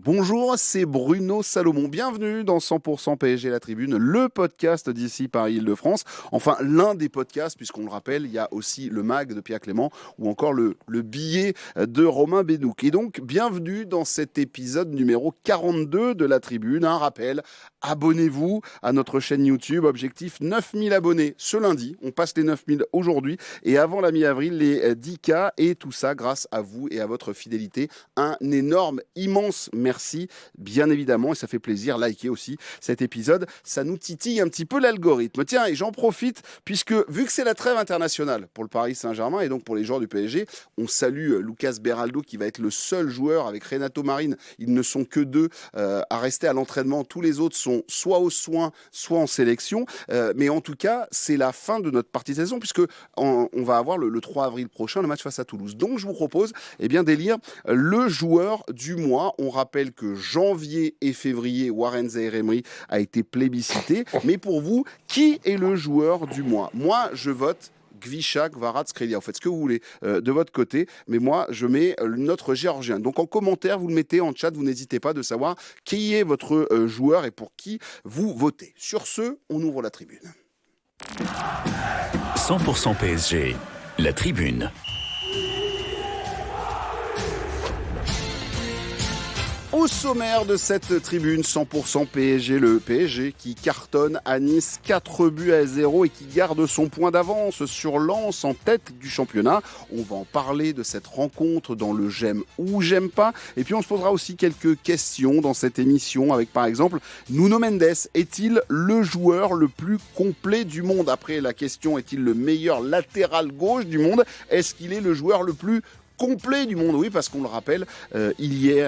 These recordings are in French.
Bonjour, c'est Bruno Salomon. Bienvenue dans 100% PSG La Tribune, le podcast d'ici Paris-Île-de-France. Enfin, l'un des podcasts, puisqu'on le rappelle, il y a aussi le mag de Pierre Clément ou encore le billet de Romain Benouk. Et donc, bienvenue dans cet épisode numéro 42 de La Tribune. Un rappel, abonnez-vous à notre chaîne YouTube. Objectif 9000 abonnés ce lundi. On passe les 9000 aujourd'hui et avant la mi-avril, les 10K. Et tout ça grâce à vous et à votre fidélité. Un énorme, immense merci, bien évidemment, et ça fait plaisir. Likez aussi cet épisode, ça nous titille un petit peu l'algorithme. Tiens, et j'en profite, puisque vu que c'est la trêve internationale pour le Paris Saint-Germain et donc pour les joueurs du PSG, on salue Lucas Beraldo qui va être le seul joueur avec Renato Marine. Ils ne sont que deux à rester à l'entraînement. Tous les autres sont soit aux soins, soit en sélection. Mais en tout cas, c'est la fin de notre partie de saison, puisque on va avoir le 3 avril prochain le match face à Toulouse. Donc je vous propose d'élire le joueur du mois. On rappelle que janvier et février, Warren Zaïre-Emery a été plébiscité. Mais pour vous, qui est le joueur du mois ? Moi, je vote Gvisha Kvaratskhelia. Vous faites ce que vous voulez de votre côté, mais moi, je mets notre Géorgien. Donc en commentaire, vous le mettez en chat, vous n'hésitez pas de savoir qui est votre joueur et pour qui vous votez. Sur ce, on ouvre la tribune. 100% PSG, la tribune. Au sommaire de cette tribune 100% PSG, le PSG qui cartonne à Nice 4-0 et qui garde son point d'avance sur Lens en tête du championnat. On va en parler de cette rencontre dans le j'aime ou j'aime pas. Et puis on se posera aussi quelques questions dans cette émission avec par exemple Nuno Mendes. Est-il le joueur le plus complet du monde ? Après la question, est-il le meilleur latéral gauche du monde ? Est-ce qu'il est le joueur le plus complet du monde? Oui, parce qu'on le rappelle,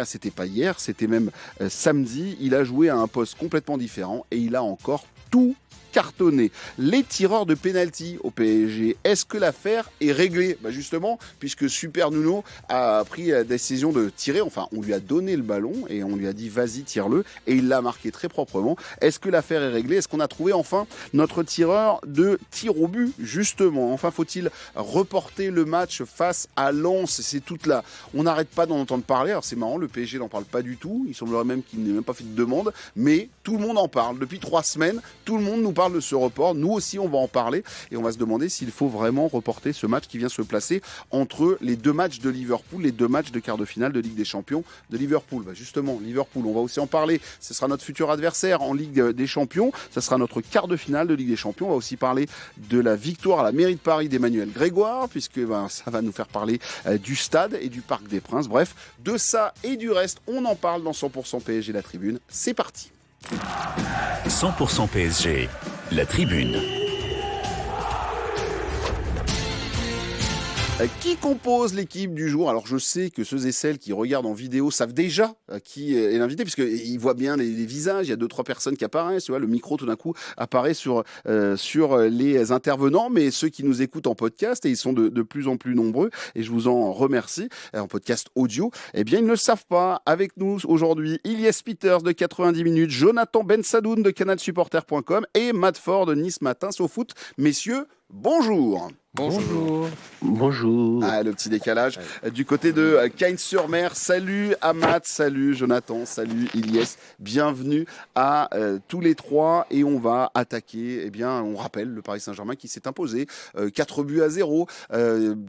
c'était pas hier, c'était même samedi, il a joué à un poste complètement différent et il a encore tout cartonné. Les tireurs de pénalty au PSG, est-ce que l'affaire est réglée ? Justement, puisque Super Nuno a pris la décision de tirer, enfin on lui a donné le ballon et on lui a dit vas-y tire-le et il l'a marqué très proprement. Est-ce que l'affaire est réglée ? Est-ce qu'on a trouvé enfin notre tireur de tir au but ? Justement, enfin faut-il reporter le match face à Lens ? C'est toute là. On n'arrête pas d'en entendre parler. Alors c'est marrant, le PSG n'en parle pas du tout. Il semblerait même qu'il n'ait même pas fait de demande, mais tout le monde en parle. Depuis 3 semaines, tout le monde nous parle de ce report. Nous aussi, on va en parler et on va se demander s'il faut vraiment reporter ce match qui vient se placer entre les 2 matchs de Liverpool, les 2 matchs de quart de finale de Ligue des Champions de Liverpool. Justement, Liverpool, on va aussi en parler. Ce sera notre futur adversaire en Ligue des Champions. Ce sera notre quart de finale de Ligue des Champions. On va aussi parler de la victoire à la mairie de Paris d'Emmanuel Grégoire, puisque ça va nous faire parler du stade et du Parc des Princes. Bref, de ça et du reste, on en parle dans 100% PSG La Tribune. C'est parti. 100% PSG, la tribune. Qui compose l'équipe du jour ? Alors je sais que ceux et celles qui regardent en vidéo savent déjà qui est l'invité, puisqu'ils voient bien les visages, il y a 2-3 personnes qui apparaissent, tu vois, le micro tout d'un coup apparaît sur les intervenants, mais ceux qui nous écoutent en podcast, et ils sont de plus en plus nombreux, et je vous en remercie, en podcast audio, eh bien ils ne le savent pas. Avec nous aujourd'hui, Ilyes Peters de 90 minutes, Jonathan Bensadoun de canalsupporter.com et Matt Ford de Nice Matin SoFoot. Messieurs, bonjour. Bonjour. Bonjour. Ah, le petit décalage. Du côté de Cagnes-sur-Mer, salut Amat, salut Jonathan, salut Ilyes. Bienvenue à tous les trois et on va attaquer, on rappelle le Paris Saint-Germain qui s'est imposé 4-0.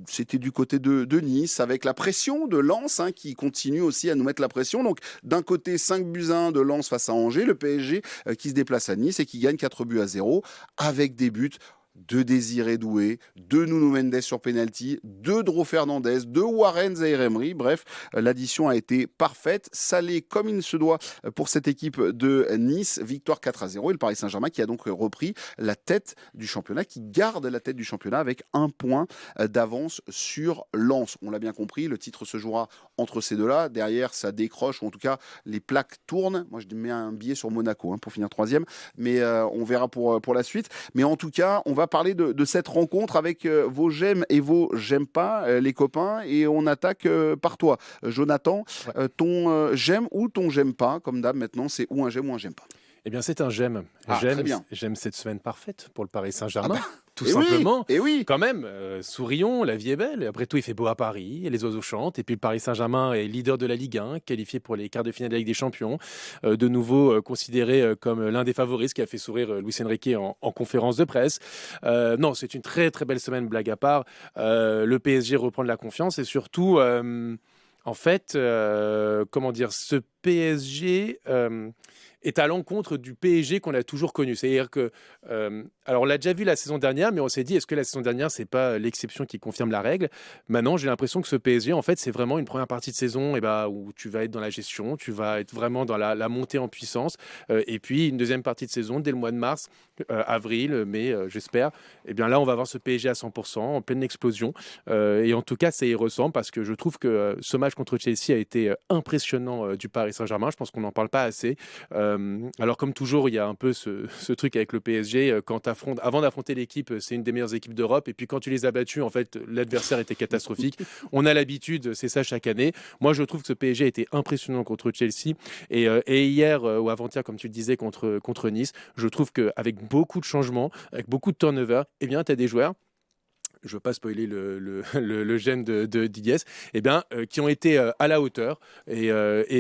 C'était du côté de Nice avec la pression de Lens qui continue aussi à nous mettre la pression. Donc d'un côté 5-1 de Lens face à Angers, le PSG qui se déplace à Nice et qui gagne 4-0 avec des buts de Désiré Doué, de Nuno Mendes sur penalty, de Dro Fernandez, de Warren Zaïre-Emery. Bref, l'addition a été parfaite, salée comme il se doit pour cette équipe de Nice. Victoire 4-0 et le Paris Saint-Germain qui a donc repris la tête du championnat, qui garde la tête du championnat avec 1 point d'avance sur Lens. On l'a bien compris, le titre se jouera entre ces deux-là. Derrière, ça décroche, ou en tout cas, les plaques tournent. Moi, je mets un billet sur Monaco pour finir 3e, mais on verra pour la suite. Mais en tout cas, on va parler de cette rencontre avec vos j'aime et vos j'aime pas, les copains, et on attaque par toi. Jonathan, ton j'aime ou ton j'aime pas, comme d'hab maintenant, c'est ou un j'aime pas. Eh bien, c'est un j'aime. Très bien. J'aime cette semaine parfaite pour le Paris Ah Saint-Germain. bah, Tout et simplement. oui, et oui. Quand même, sourions, la vie est belle. Après tout, il fait beau à Paris, et les oiseaux chantent. Et puis le Paris Saint-Germain est leader de la Ligue 1, qualifié pour les quarts de finale de la Ligue des Champions. De nouveau considéré comme l'un des favoris, ce qui a fait sourire Luis Enrique en conférence de presse. Non, c'est une très très belle semaine, blague à part. Le PSG reprend de la confiance et surtout, en fait, comment dire, ce PSG est à l'encontre du PSG qu'on a toujours connu. C'est-à-dire que, alors on l'a déjà vu la saison dernière, mais on s'est dit, est-ce que la saison dernière, c'est pas l'exception qui confirme la règle? Maintenant, j'ai l'impression que ce PSG, en fait, c'est vraiment une première partie de saison où tu vas être dans la gestion, tu vas être vraiment dans la montée en puissance, et puis une deuxième partie de saison, dès le mois de mars, avril, mai, j'espère, et bien là, on va avoir ce PSG à 100%, en pleine explosion, et en tout cas, ça y ressemble, parce que je trouve que ce match contre Chelsea a été impressionnant du Paris Saint-Germain. Je pense qu'on n'en parle pas assez. Alors comme toujours, il y a un peu ce truc avec le PSG, avant d'affronter l'équipe, c'est une des meilleures équipes d'Europe, et puis quand tu les as battus, en fait, l'adversaire était catastrophique. On a l'habitude, c'est ça chaque année. Moi, je trouve que ce PSG a été impressionnant contre Chelsea, et hier ou avant-hier, comme tu le disais, contre Nice, je trouve qu'avec beaucoup de changements, avec beaucoup de turnover, eh bien, tu as des joueurs, je ne veux pas spoiler le gène de Didiès, qui ont été à la hauteur. Et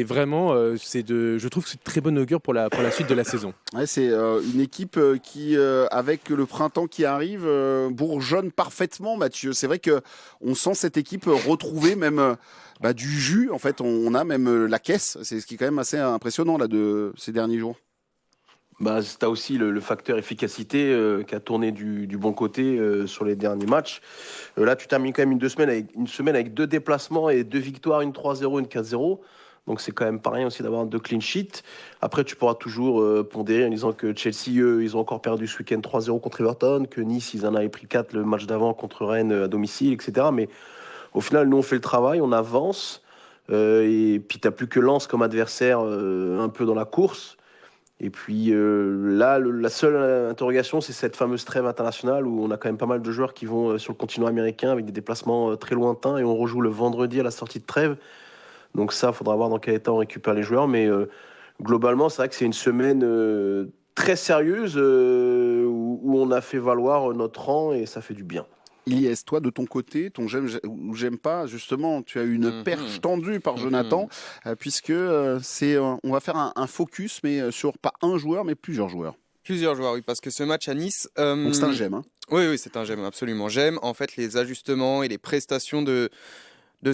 vraiment, je trouve que c'est de très bon augure pour la suite de la saison. Ouais, c'est une équipe qui, avec le printemps qui arrive, bourgeonne parfaitement, Mathieu. C'est vrai que on sent cette équipe retrouver même du jus. En fait, on a même la caisse. C'est ce qui est quand même assez impressionnant là de ces derniers jours. Bah, tu as aussi le facteur efficacité qui a tourné du bon côté sur les derniers matchs. Là, tu termines quand même une semaine avec 2 déplacements et 2 victoires, une 3-0, une 4-0. Donc c'est quand même pas rien aussi d'avoir 2 clean sheets. Après, tu pourras toujours pondérer en disant que Chelsea, eux, ils ont encore perdu ce week-end 3-0 contre Everton, que Nice, ils en avaient pris 4 le match d'avant contre Rennes à domicile, etc. Mais au final, nous, on fait le travail, on avance. Et puis, tu n'as plus que Lens comme adversaire un peu dans la course. Et puis là, la seule interrogation, c'est cette fameuse trêve internationale où on a quand même pas mal de joueurs qui vont sur le continent américain avec des déplacements très lointains et on rejoue le vendredi à la sortie de trêve. Donc ça, il faudra voir dans quel état on récupère les joueurs. Mais globalement, c'est vrai que c'est une semaine très sérieuse où on a fait valoir notre rang et ça fait du bien. Ilyes, toi de ton côté, ton j'aime ou j'aime pas, justement, tu as une perche tendue par Jonathan, puisque on va faire un focus, mais sur pas un joueur, mais plusieurs joueurs. Plusieurs joueurs, oui, parce que ce match à Nice... Donc c'est un j'aime. Hein. Oui, c'est un j'aime, absolument. J'aime en fait les ajustements et les prestations de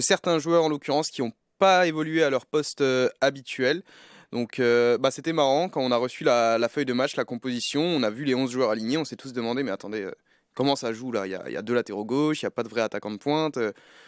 certains joueurs, en l'occurrence, qui n'ont pas évolué à leur poste habituel. Donc c'était marrant, quand on a reçu la feuille de match, la composition, on a vu les 11 joueurs alignés, on s'est tous demandé, mais attendez... comment ça joue là? Il y a 2 latéraux gauche, il n'y a pas de vrai attaquant de pointe,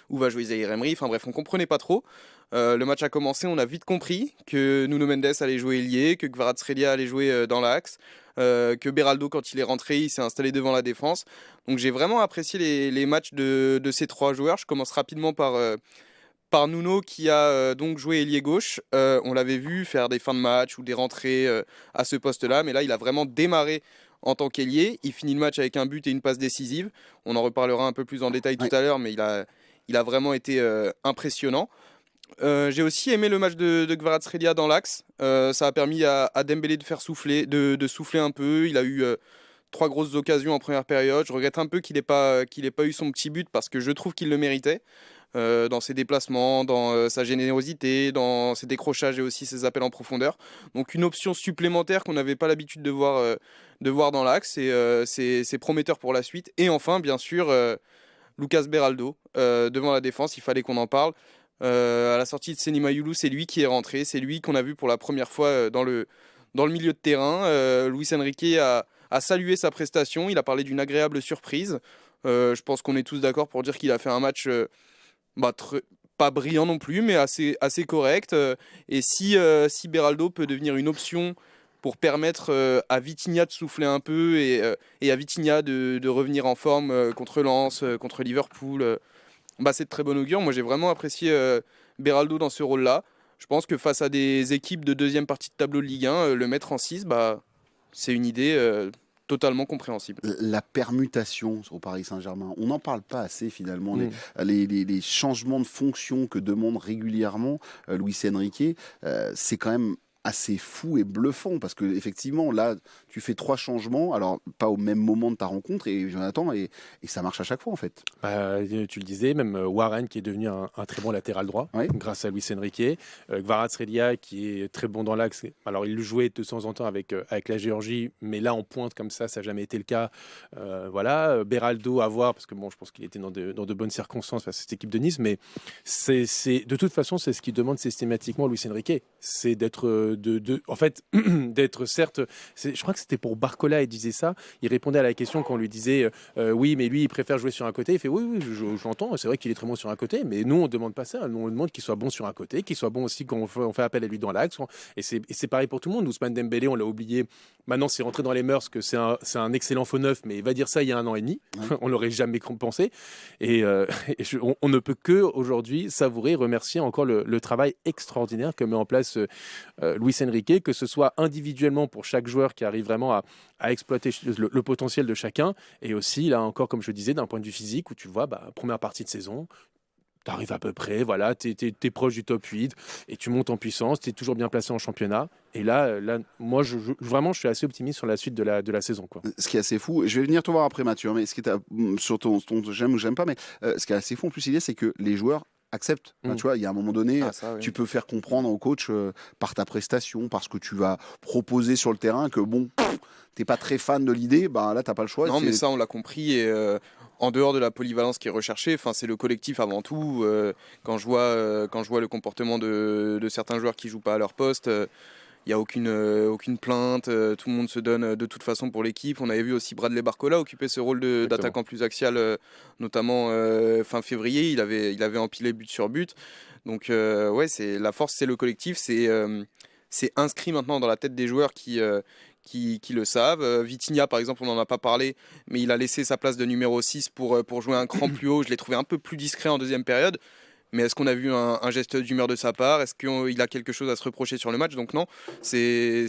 où va jouer Zaïre Emery? Enfin bref, on comprenait pas trop. Le match a commencé, on a vite compris que Nuno Mendes allait jouer ailier, que Kvaratskhelia allait jouer dans l'axe, que Beraldo, quand il est rentré, il s'est installé devant la défense. Donc j'ai vraiment apprécié les matchs de ces 3 joueurs. Je commence rapidement par Nuno qui a donc joué ailier gauche. On l'avait vu faire des fins de match ou des rentrées à ce poste-là, mais là il a vraiment démarré en tant qu'ailier. Il finit le match avec un but et une passe décisive. On en reparlera un peu plus en détail tout à l'heure, mais il a vraiment été impressionnant. J'ai aussi aimé le match de Kvaratskhelia dans l'axe. Ça a permis à Dembélé de faire souffler, de souffler un peu. Il a eu 3 grosses occasions en première période. Je regrette un peu qu'il n'ait pas eu son petit but parce que je trouve qu'il le méritait. Dans ses déplacements, dans sa générosité, dans ses décrochages et aussi ses appels en profondeur. Donc une option supplémentaire qu'on n'avait pas l'habitude de voir dans l'axe et c'est prometteur pour la suite. Et enfin, bien sûr, Lucas Beraldo devant la défense, il fallait qu'on en parle. À la sortie de Senima Youlou, c'est lui qui est rentré, c'est lui qu'on a vu pour la première fois dans le milieu de terrain. Luis Enrique a salué sa prestation, il a parlé d'une agréable surprise. Je pense qu'on est tous d'accord pour dire qu'il a fait un match... pas brillant non plus, mais assez correct. Et si Beraldo peut devenir une option pour permettre à Vitinha de souffler un peu et à Vitinha de revenir en forme contre Lens, contre Liverpool, c'est de très bon augure. Moi, j'ai vraiment apprécié Beraldo dans ce rôle-là. Je pense que face à des équipes de deuxième partie de tableau de Ligue 1, le mettre en 6, c'est une idée... totalement compréhensible. La permutation au Paris Saint-Germain, on n'en parle pas assez finalement. Les changements de fonction que demande régulièrement Luis Enrique, c'est quand même assez fou et bluffant parce que effectivement là tu fais 3 changements, alors pas au même moment de ta rencontre et Jonathan et ça marche à chaque fois en fait. Tu le disais, même Warren qui est devenu un très bon latéral droit grâce à Luis Enrique, Kvaratskhelia qui est très bon dans l'axe. Alors il le jouait de temps en temps avec la Géorgie, mais là en pointe comme ça n'a jamais été le cas. Voilà, Beraldo à voir parce que bon, je pense qu'il était dans de bonnes circonstances face à cette équipe de Nice, mais c'est de toute façon c'est ce qu'il demande systématiquement Luis Enrique, c'est d'être en fait d'être certes, je crois que c'était pour Barcola, il disait ça, il répondait à la question quand on lui disait oui mais lui il préfère jouer sur un côté, il fait oui j'entends, c'est vrai qu'il est très bon sur un côté, mais nous on demande pas ça, nous on demande qu'il soit bon sur un côté, qu'il soit bon aussi quand on fait appel à lui dans l'axe, et c'est pareil pour tout le monde. Ousmane Dembélé on l'a oublié, maintenant c'est rentré dans les mœurs que c'est un excellent faux neuf, mais il va dire ça il y a 1 an et demi, on l'aurait jamais pensé, et on ne peut que aujourd'hui savourer, remercier encore le travail extraordinaire que met en place Luis Enrique, que ce soit individuellement pour chaque joueur qui arrive vraiment à exploiter le potentiel de chacun, et aussi là encore comme je disais d'un point de vue physique où tu vois première partie de saison tu arrives à peu près, voilà, tu es proche du top 8 et tu montes en puissance, tu es toujours bien placé en championnat, et là moi vraiment je suis assez optimiste sur la suite de la saison quoi. Ce qui est assez fou, je vais venir te voir après Mathieu, mais ce qui est sur ton j'aime ou j'aime pas, mais ce qui est assez fou en plus l'idée c'est que les joueurs accepte. Tu vois, il y a un moment donné, tu peux faire comprendre au coach par ta prestation, parce que tu vas proposer sur le terrain que bon, t'es pas très fan de l'idée, là t'as pas le choix. Non, mais ça on l'a compris, et en dehors de la polyvalence qui est recherchée, c'est le collectif avant tout. Quand je vois le comportement de certains joueurs qui jouent pas à leur poste, il n'y a aucune plainte, tout le monde se donne de toute façon pour l'équipe. On avait vu aussi Bradley Barcola occuper ce rôle d'attaquant plus axial, notamment fin février, il avait empilé but sur but. Donc c'est la force, c'est le collectif, c'est inscrit maintenant dans la tête des joueurs qui le savent. Vitinha par exemple, on n'en a pas parlé, mais il a laissé sa place de numéro 6 pour jouer un cran plus haut. Je l'ai trouvé un peu plus discret en deuxième période. Mais est-ce qu'on a vu un geste d'humeur de sa part? Est-ce qu'il a quelque chose à se reprocher sur le match? Donc non, c'est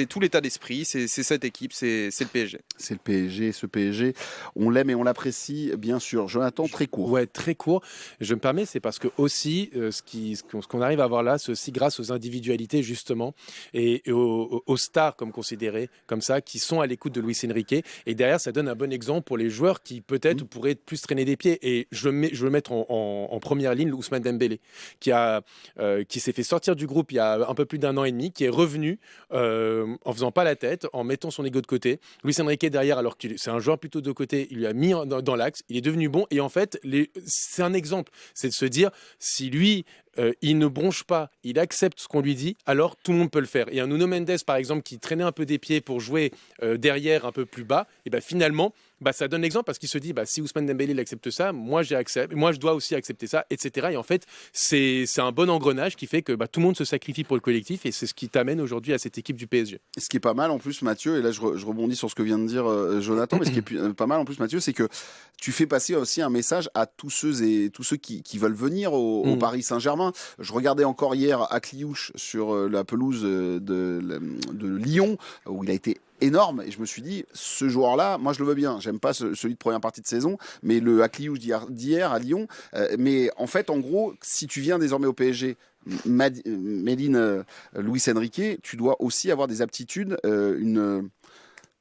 tout l'état d'esprit, c'est cette équipe, c'est le PSG. C'est le PSG, ce PSG, on l'aime et on l'apprécie, bien sûr. Jonathan, très court. Ouais, très court. Je me permets, c'est parce que aussi, ce qu'on arrive à voir là, c'est aussi grâce aux individualités, justement, et aux stars, comme considérés, comme ça, qui sont à l'écoute de Luis Enrique. Et derrière, ça donne un bon exemple pour les joueurs qui, peut-être, pourraient plus traîner des pieds. Et je veux mettre en première ligne Ousmane Dembélé, qui s'est fait sortir du groupe il y a un peu plus d'1 an et demi, qui est revenu en faisant pas la tête, en mettant son ego de côté. Luis Enrique derrière, alors que c'est un joueur plutôt de côté, il lui a mis dans l'axe, il est devenu bon, et en fait c'est un exemple, c'est de se dire si lui il ne bronche pas, il accepte ce qu'on lui dit, alors tout le monde peut le faire. Et un Nuno Mendes par exemple qui traînait un peu des pieds pour jouer derrière un peu plus bas, et finalement ça donne l'exemple, parce qu'il se dit si Ousmane Dembélé il accepte ça, moi je dois aussi accepter ça, etc. Et en fait c'est un bon engrenage qui fait que tout le monde se sacrifie pour le collectif, et c'est ce qui t'amène aujourd'hui à cette équipe du PSG. Et ce qui est pas mal en plus Mathieu, et là je rebondis sur ce que vient de dire Jonathan, mais ce qui est pas mal en plus Mathieu, c'est que tu fais passer aussi un message à tous ceux qui veulent venir au Paris Saint-Germain. Je regardais encore hier à Cliouche sur la pelouse de Lyon, où il a été énorme, et je me suis dit ce joueur-là, moi je le veux bien. J'aime pas celui de première partie de saison, mais le Akliouche d'hier à Lyon. Mais en fait, en gros, si tu viens désormais au PSG, Méline Luis Enrique, tu dois aussi avoir des aptitudes,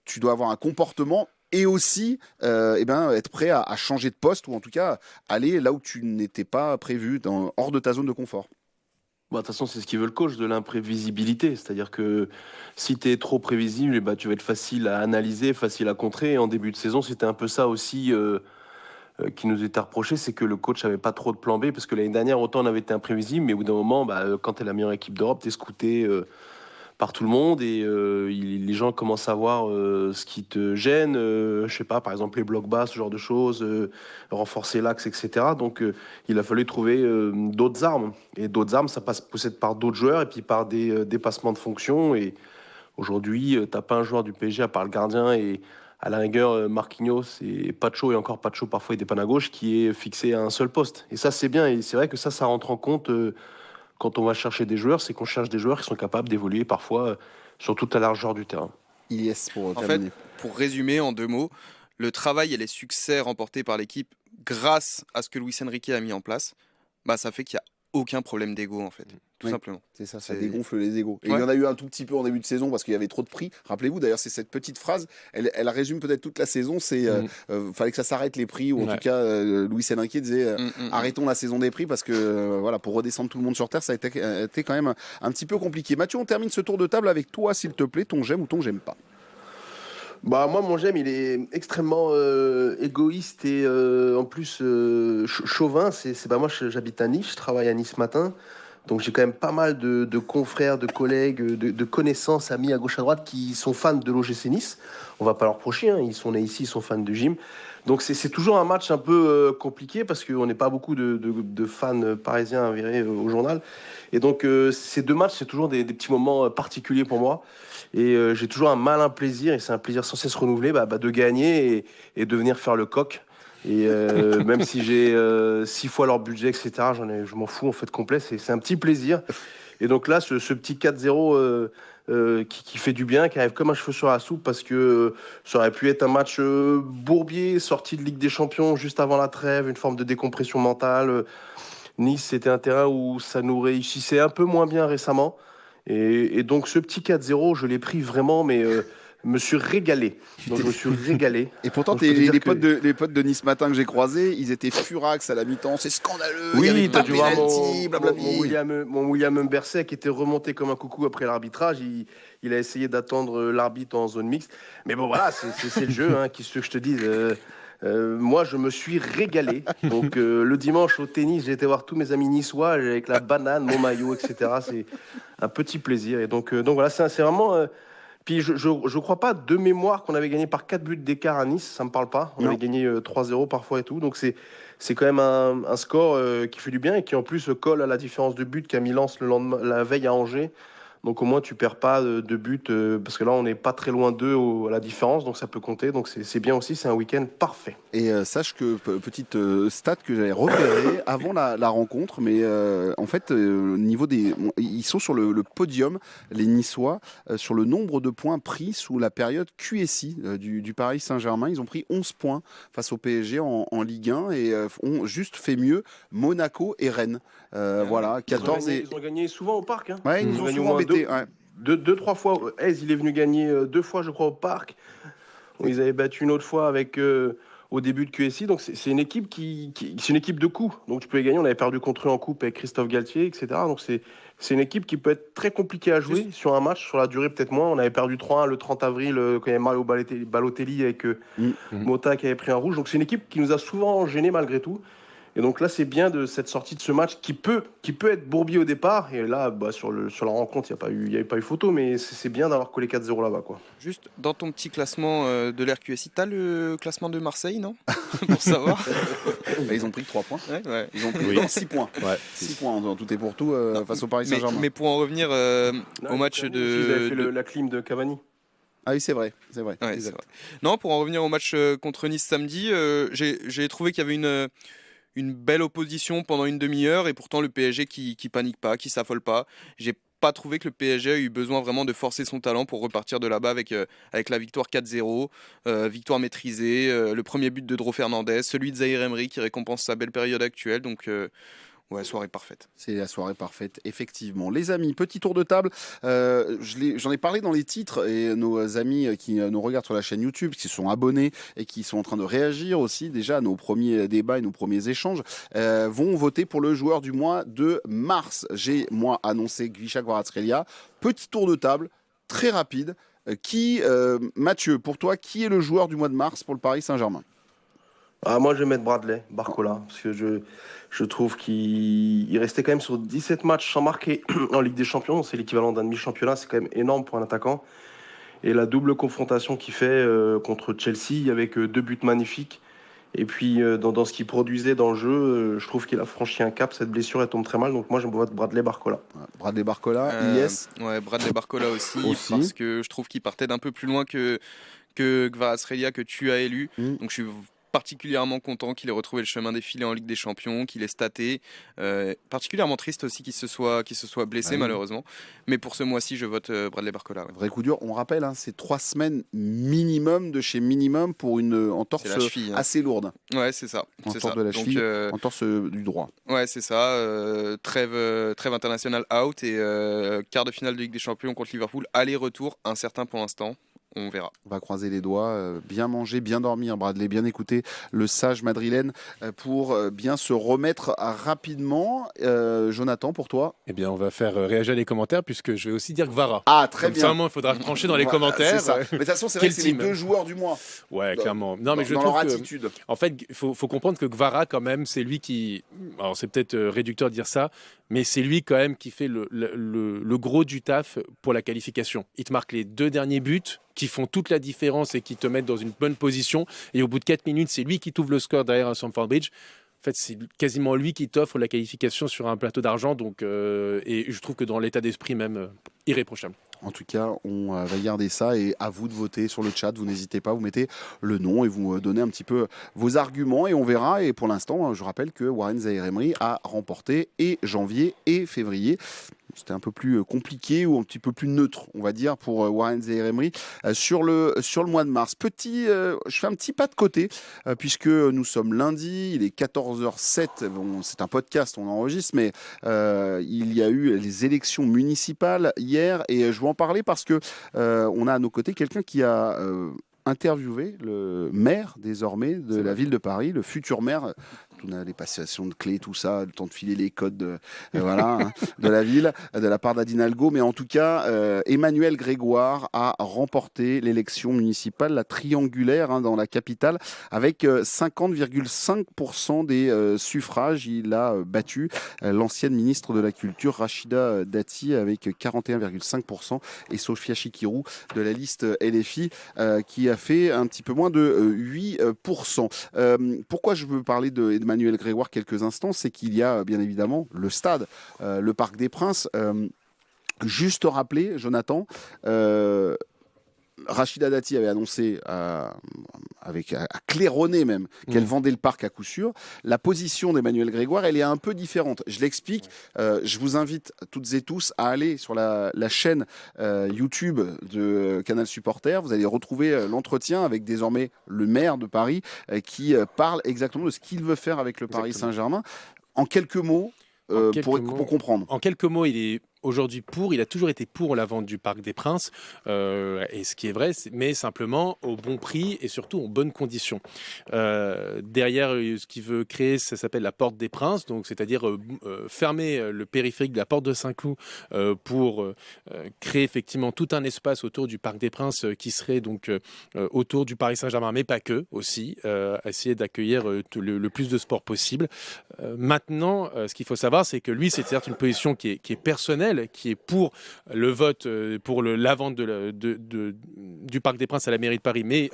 tu dois avoir un comportement, et aussi être prêt à changer de poste, ou en tout cas aller là où tu n'étais pas prévu, hors de ta zone de confort. De toute façon, c'est ce qu'il veut le coach, de l'imprévisibilité. C'est-à-dire que si tu es trop prévisible, tu vas être facile à analyser, facile à contrer. Et en début de saison, c'était un peu ça aussi qui nous était reproché, c'est que le coach n'avait pas trop de plan B. Parce que l'année dernière, autant on avait été imprévisible, mais au bout d'un moment, quand tu es la meilleure équipe d'Europe, tu es scouté par tout le monde, et les gens commencent à voir ce qui te gêne, je sais pas, par exemple les blocs bas, ce genre de choses, renforcer l'axe, etc. Donc il a fallu trouver d'autres armes, et d'autres armes, ça passe peut-être par d'autres joueurs et puis par des dépassements de fonction. Et aujourd'hui, t'as pas un joueur du PSG à part le gardien et à la rigueur Marquinhos et Pacho, et encore Pacho parfois il dépanne à gauche, qui est fixé à un seul poste. Et ça c'est bien, et c'est vrai que ça rentre en compte quand on va chercher des joueurs, c'est qu'on cherche des joueurs qui sont capables d'évoluer parfois sur toute la largeur du terrain. Pour terminer. En fait, pour résumer en 2 mots, le travail et les succès remportés par l'équipe grâce à ce que Luis Enrique a mis en place, ça fait qu'il n'y a aucun problème d'ego en fait, tout Oui. simplement. C'est ça, ça C'est- dégonfle les égos. Et Ouais. il y en a eu un tout petit peu en début de saison parce qu'il y avait trop de prix. Rappelez-vous, d'ailleurs, c'est cette petite phrase, elle résume peut-être toute la saison, c'est fallait que ça s'arrête les prix, ou en Ouais. tout cas, Luis Enrique disait arrêtons la saison des prix parce que voilà, pour redescendre tout le monde sur Terre, ça a été quand même un petit peu compliqué. Mathieu, on termine ce tour de table avec toi, s'il te plaît, ton j'aime ou ton j'aime pas. Bah moi mon j'aime il est extrêmement égoïste et en plus chauvin. Moi j'habite à Nice, je travaille à Nice matin. Donc j'ai quand même pas mal de confrères, de collègues, de connaissances, amis à gauche à droite qui sont fans de l'OGC Nice. On va pas leur reprocher, hein, ils sont nés ici, ils sont fans de gym. Donc c'est toujours un match un peu compliqué parce qu'on n'est pas beaucoup de fans parisiens à virer au journal. Et donc ces deux matchs, c'est toujours des petits moments particuliers pour moi. Et j'ai toujours un malin plaisir, et c'est un plaisir sans cesse renouvelé, de gagner et de venir faire le coq. Et même si j'ai 6 fois leur budget, etc., je m'en fous en fait complet, c'est un petit plaisir. Et donc là, ce petit 4-0 qui fait du bien, qui arrive comme un cheveu sur la soupe, parce que ça aurait pu être un match bourbier, sorti de Ligue des Champions juste avant la trêve, une forme de décompression mentale. Nice, c'était un terrain où ça nous réussissait un peu moins bien récemment. Et donc ce petit 4-0, je l'ai pris vraiment, mais me suis régalé. Donc je me suis régalé. Et pourtant, Donc, je peux te dire les, que- les potes de Nice Matin que j'ai croisés, ils étaient furax à la mi-temps. C'est scandaleux, il y avait Oui, pas t'as de dû voir penalty, blablabla. mon William Mberset qui était remonté comme un coucou après l'arbitrage. Il a essayé d'attendre l'arbitre en zone mixte. Mais bon, voilà, c'est le jeu, hein, qu'est-ce que je te dise. Moi, je me suis régalé. Donc, le dimanche au tennis, j'ai été voir tous mes amis niçois avec la banane, mon maillot, etc. C'est un petit plaisir. Et donc voilà, c'est vraiment. Puis je crois pas de mémoire qu'on avait gagné par 4 buts d'écart à Nice, ça me parle pas. On Non. avait gagné 3-0 parfois et tout. Donc c'est quand même un score qui fait du bien et qui en plus colle à la différence de but qu'a mis Lens le lendemain, la veille à Angers. Donc au moins tu perds pas de but parce que là on n'est pas très loin d'eux à la différence, donc ça peut compter. Donc c'est bien aussi, c'est un week-end parfait. Et sache que, petite stat que j'avais repérée avant la rencontre, mais en fait, au niveau ils sont sur le podium, les Niçois, sur le nombre de points pris sous la période QSI du Paris Saint-Germain. Ils ont pris 11 points face au PSG en Ligue 1 et ont juste fait mieux Monaco et Rennes. Voilà, 14 et... Ils ont gagné souvent au parc. Hein. Ouais, ils nous ont gagné au souvent moins embêtés. Ouais. deux, trois fois. Aise, il est venu gagner 2 fois, je crois, au parc. Ils avaient battu une autre fois avec au début de QSI. Donc c'est une équipe c'est une équipe de coups. Donc tu peux les gagner. On avait perdu contre eux en coupe avec Christophe Galtier, etc. Donc c'est une équipe qui peut être très compliquée à jouer sur un match, sur la durée peut-être moins. On avait perdu 3-1 le 30 avril quand il y avait Mario Balotelli avec Mota qui avait pris un rouge. Donc c'est une équipe qui nous a souvent gênés malgré tout. Et donc là, c'est bien de cette sortie de ce match qui peut être bourbier au départ. Et là, sur la rencontre, il n'y avait pas eu photo, mais c'est bien d'avoir collé 4-0 là-bas, quoi. Juste dans ton petit classement de l'RQSI, t'as le classement de Marseille, non? Pour savoir. Bah, ils ont pris que 3 points. Ouais. Ils ont pris 6 points. Ouais. 6 points en tout et pour tout face au Paris Mais, Saint-Germain. mais pour en revenir au match Ils avaient fait de... la clim de Cavani. Ah oui, c'est vrai. C'est vrai. Ouais, Exact. c'est vrai. Non, pour en revenir au match contre Nice samedi, j'ai trouvé qu'il y avait une belle opposition pendant une demi-heure et pourtant le PSG qui panique pas, qui s'affole pas. J'ai pas trouvé que le PSG a eu besoin vraiment de forcer son talent pour repartir de là-bas avec la victoire 4-0, victoire maîtrisée, le premier but de Dro Fernandez, celui de Zahir Emery qui récompense sa belle période actuelle. Donc ouais, soirée parfaite. C'est la soirée parfaite, effectivement. Les amis, petit tour de table. J'en ai parlé dans les titres et nos amis qui nous regardent sur la chaîne YouTube, qui se sont abonnés et qui sont en train de réagir aussi déjà à nos premiers débats et nos premiers échanges, vont voter pour le joueur du mois de mars. J'ai, moi, annoncé Grisha Kvaratskhelia. Petit tour de table, très rapide. Mathieu, pour toi, qui est le joueur du mois de mars pour le Paris Saint-Germain? Moi, je vais mettre Bradley Barcola, parce que je trouve qu'il restait quand même sur 17 matchs sans marquer en Ligue des Champions. C'est l'équivalent d'un demi-championnat, c'est quand même énorme pour un attaquant. Et la double confrontation qu'il fait contre Chelsea, avec 2 buts magnifiques. Et puis, dans ce qu'il produisait dans le jeu, je trouve qu'il a franchi un cap. Cette blessure, elle tombe très mal. Donc moi, je me vois de Bradley Barcola. Bradley Barcola, yes. Ouais, Bradley Barcola aussi, Aussi. parce que je trouve qu'il partait d'un peu plus loin que Kvaratskhelia que tu as élu. Donc je suis particulièrement content qu'il ait retrouvé le chemin des filets en Ligue des Champions, qu'il ait staté. Particulièrement triste aussi qu'il se soit blessé malheureusement. Mais pour ce mois-ci, je vote Bradley Barcola. Ouais. Vrai coup dur. On rappelle, hein, c'est 3 semaines minimum de chez minimum pour une entorse cheville, assez lourde. Ouais, c'est ça. Entorse de la cheville, entorse du droit. Ouais, c'est ça. Trêve internationale out et quart de finale de Ligue des Champions contre Liverpool. Aller-retour, incertain pour l'instant. On verra. On va croiser les doigts, bien manger, bien dormir, Bradley, bien écouter le sage madrilène pour bien se remettre rapidement. Jonathan, pour toi? Eh bien, on va faire réagir les commentaires puisque je vais aussi dire Gvara. Ah, très bien. Seulement, il faudra trancher dans les commentaires. C'est ça. Mais de toute façon, c'est vrai que c'est les 2 joueurs du mois. Ouais, clairement. Non, mais je dans trouve leur que, attitude. en fait, il faut comprendre que Gvara, quand même, c'est lui qui... Alors, c'est peut-être réducteur de dire ça, mais c'est lui, quand même, qui fait le gros du taf pour la qualification. Il te marque les 2 derniers buts qui font toute la différence et qui te mettent dans une bonne position. Et au bout de 4 minutes, c'est lui qui t'ouvre le score derrière Stamford Bridge. En fait, c'est quasiment lui qui t'offre la qualification sur un plateau d'argent. Donc, et je trouve que dans l'état d'esprit même, irréprochable. En tout cas, on va garder ça et à vous de voter sur le chat. Vous n'hésitez pas, vous mettez le nom et vous donnez un petit peu vos arguments et on verra. Et pour l'instant, je rappelle que Warren Zaïre-Emery a remporté et janvier et février. C'était un peu plus compliqué ou un petit peu plus neutre, on va dire, pour Warren Zaïre-Emery sur le mois de mars. Je fais un petit pas de côté puisque nous sommes lundi, il est 14h07. Bon, c'est un podcast, on enregistre, mais il y a eu les élections municipales hier et je veux en parler parce que on a à nos côtés quelqu'un qui a interviewé le maire désormais de la ville de Paris, le futur maire. On a les passations de clés, tout ça, le temps de filer les codes de la ville, de la part d'Adine Algo. Mais en tout cas, Emmanuel Grégoire a remporté l'élection municipale, la triangulaire dans la capitale, avec 50,5% des suffrages. Il a battu l'ancienne ministre de la Culture, Rachida Dati, avec 41,5%, et Sofia Chikirou de la liste LFI, qui a fait un petit peu moins de 8%. Pourquoi je veux parler d'Emmanuel Grégoire quelques instants, c'est qu'il y a bien évidemment le stade, le Parc des Princes. Juste rappeler, Jonathan, Rachida Dati avait annoncé, à claironner même, qu'elle vendait le parc à coup sûr. La position d'Emmanuel Grégoire, elle est un peu différente. Je l'explique. Je vous invite toutes et tous à aller sur la chaîne YouTube de Canal Supporter. Vous allez retrouver l'entretien avec désormais le maire de Paris qui parle exactement de ce qu'il veut faire avec le Paris Saint-Germain. En quelques mots, pour comprendre. En quelques mots, il est aujourd'hui il a toujours été pour la vente du Parc des Princes, et ce qui est vrai, mais simplement au bon prix et surtout en bonnes conditions. Derrière, ce qu'il veut créer, ça s'appelle la Porte des Princes, donc c'est-à-dire fermer le périphérique de la Porte de Saint-Cloud pour créer effectivement tout un espace autour du Parc des Princes qui serait donc autour du Paris Saint-Germain, mais pas que, aussi essayer d'accueillir le plus de sport possible. Maintenant, ce qu'il faut savoir, c'est que lui, c'est certes une position qui est personnelle, qui est pour le vote pour la vente du Parc des Princes à la mairie de Paris, mais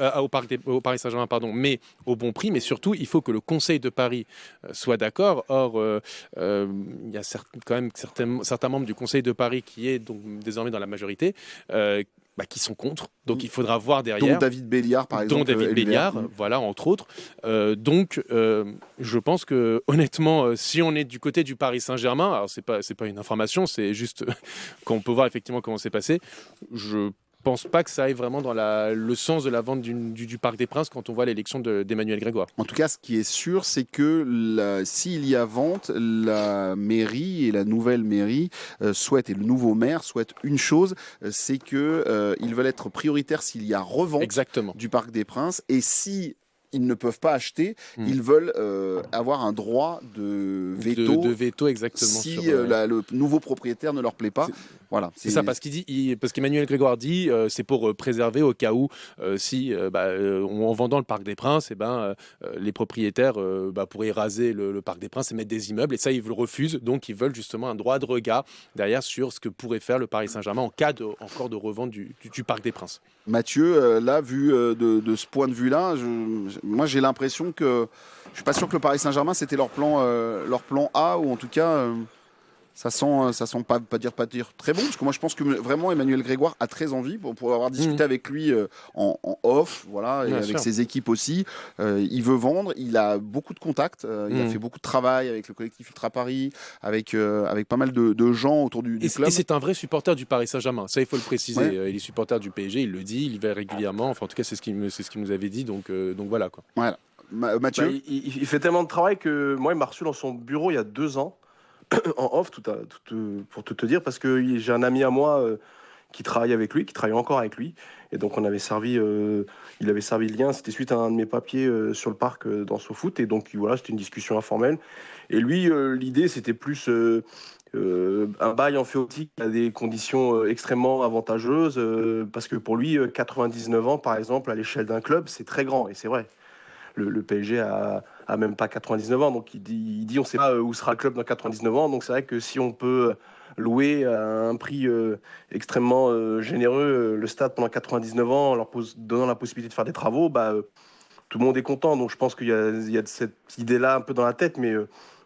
au Paris Saint-Germain, pardon, mais au bon prix. Mais surtout, il faut que le Conseil de Paris soit d'accord. Or, il y a quand même certains membres du Conseil de Paris qui est donc désormais dans la majorité. Qui sont contre. Donc il faudra voir derrière. Dont David Béliard, par exemple. Dont David Béliard, voilà, entre autres. Je pense que, honnêtement, si on est du côté du Paris Saint-Germain, alors c'est pas une information, c'est juste qu'on peut voir effectivement comment c'est passé. Je pense pas que ça aille vraiment dans le sens de la vente du Parc des Princes quand on voit l'élection d'Emmanuel Grégoire. En tout cas, ce qui est sûr, c'est que s'il y a vente, la mairie et la nouvelle mairie et le nouveau maire souhaitent une chose, c'est que ils veulent être prioritaires s'il y a revente du Parc des Princes, et si ils ne peuvent pas acheter, ils veulent avoir un droit de veto. De veto, exactement. Si le nouveau propriétaire ne leur plaît pas. Voilà. C'est ça, parce qu'Emmanuel Grégoire dit c'est pour préserver au cas où, en vendant le Parc des Princes, les propriétaires pourraient raser le Parc des Princes et mettre des immeubles. Et ça, ils le refusent. Donc, ils veulent justement un droit de regard derrière sur ce que pourrait faire le Paris Saint-Germain en cas encore de revente du Parc des Princes. Mathieu, là, vu de ce point de vue-là, moi j'ai l'impression que je suis pas sûr que le Paris Saint-Germain c'était leur plan A, ou en tout cas Ça sent pas dire très bon, parce que moi je pense que vraiment Emmanuel Grégoire a très envie pour avoir discuté avec lui en off, voilà, et Bien avec sûr. ses équipes aussi. Il veut vendre, il a beaucoup de contacts, il a fait beaucoup de travail avec le collectif Ultra Paris, avec pas mal de gens autour du Et club. c'est un vrai supporter du Paris Saint-Germain, ça il faut le préciser. Ouais. Il est supporter du PSG, il le dit, il y va régulièrement. Enfin, en tout cas, c'est ce qu'il nous avait dit. Donc voilà quoi. Voilà. Mathieu. Bah, il fait tellement de travail que moi, il m'a reçu dans son bureau il y a 2 ans, en off, pour tout te dire, parce que j'ai un ami à moi qui travaille avec lui, qui travaille encore avec lui. Et donc, il avait servi le lien. C'était suite à un de mes papiers sur le parc dans SoFoot. Et donc, voilà, c'était une discussion informelle. Et lui, l'idée, c'était plus un bail emphytéotique à des conditions extrêmement avantageuses. Parce que pour lui, 99 ans, par exemple, à l'échelle d'un club, c'est très grand. Et c'est vrai. Le PSG a même pas 99 ans, donc il dit on ne sait pas où sera le club dans 99 ans, donc c'est vrai que si on peut louer à un prix extrêmement généreux le stade pendant 99 ans, en leur donnant la possibilité de faire des travaux, tout le monde est content, donc je pense qu'il y a cette idée-là un peu dans la tête, mais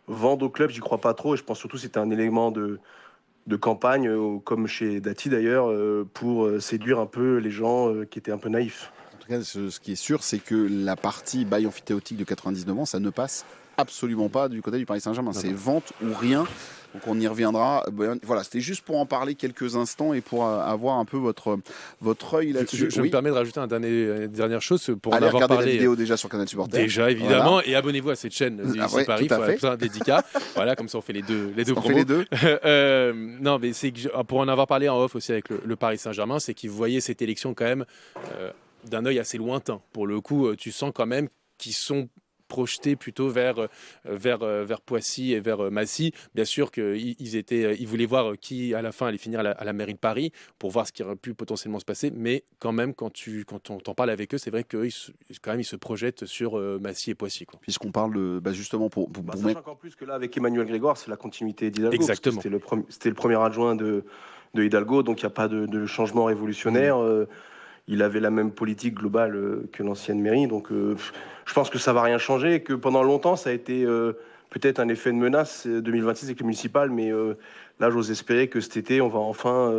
vendre au club, j'y crois pas trop, et je pense surtout que c'était un élément de campagne, comme chez Dati d'ailleurs, pour séduire un peu les gens qui étaient un peu naïfs. En tout cas, ce qui est sûr, c'est que la partie bail amphithéotique de 99 ans, ça ne passe absolument pas du côté du Paris Saint-Germain. C'est vente ou rien. Donc on y reviendra. Voilà, c'était juste pour en parler quelques instants et pour avoir un peu votre œil là-dessus. Je me permets de rajouter une dernière chose pour Allez en avoir regarder parlé. la vidéo déjà sur Canal Supporter. Déjà, évidemment. Voilà. Et abonnez-vous à cette chaîne du Ah ouais, Paris. tout à Il fait. faut un dédicat. Voilà, comme ça on fait les deux On promos. fait les deux. Non, mais c'est que pour en avoir parlé en off aussi avec le Paris Saint-Germain, c'est qu'ils voyaient cette élection quand même d'un œil assez lointain. Pour le coup, tu sens quand même qu'ils sont projetés plutôt vers Poissy et vers Massy. Bien sûr qu'ils voulaient voir qui à la fin allait finir à la mairie de Paris pour voir ce qui aurait pu potentiellement se passer, mais quand même quand on t'en parle avec eux, c'est vrai qu'ils se projettent sur Massy et Poissy, quoi. Puisqu'on parle justement pour Sachant mettre... qu'en plus que là, avec Emmanuel Grégoire, c'est la continuité d'Hidalgo. Exactement. C'était le premier adjoint de Hidalgo, donc il n'y a pas de changement révolutionnaire. Il avait la même politique globale que l'ancienne mairie, donc je pense que ça va rien changer, et que pendant longtemps, ça a été peut-être un effet de menace 2026 avec le municipal, mais là, j'ose espérer que cet été, on va enfin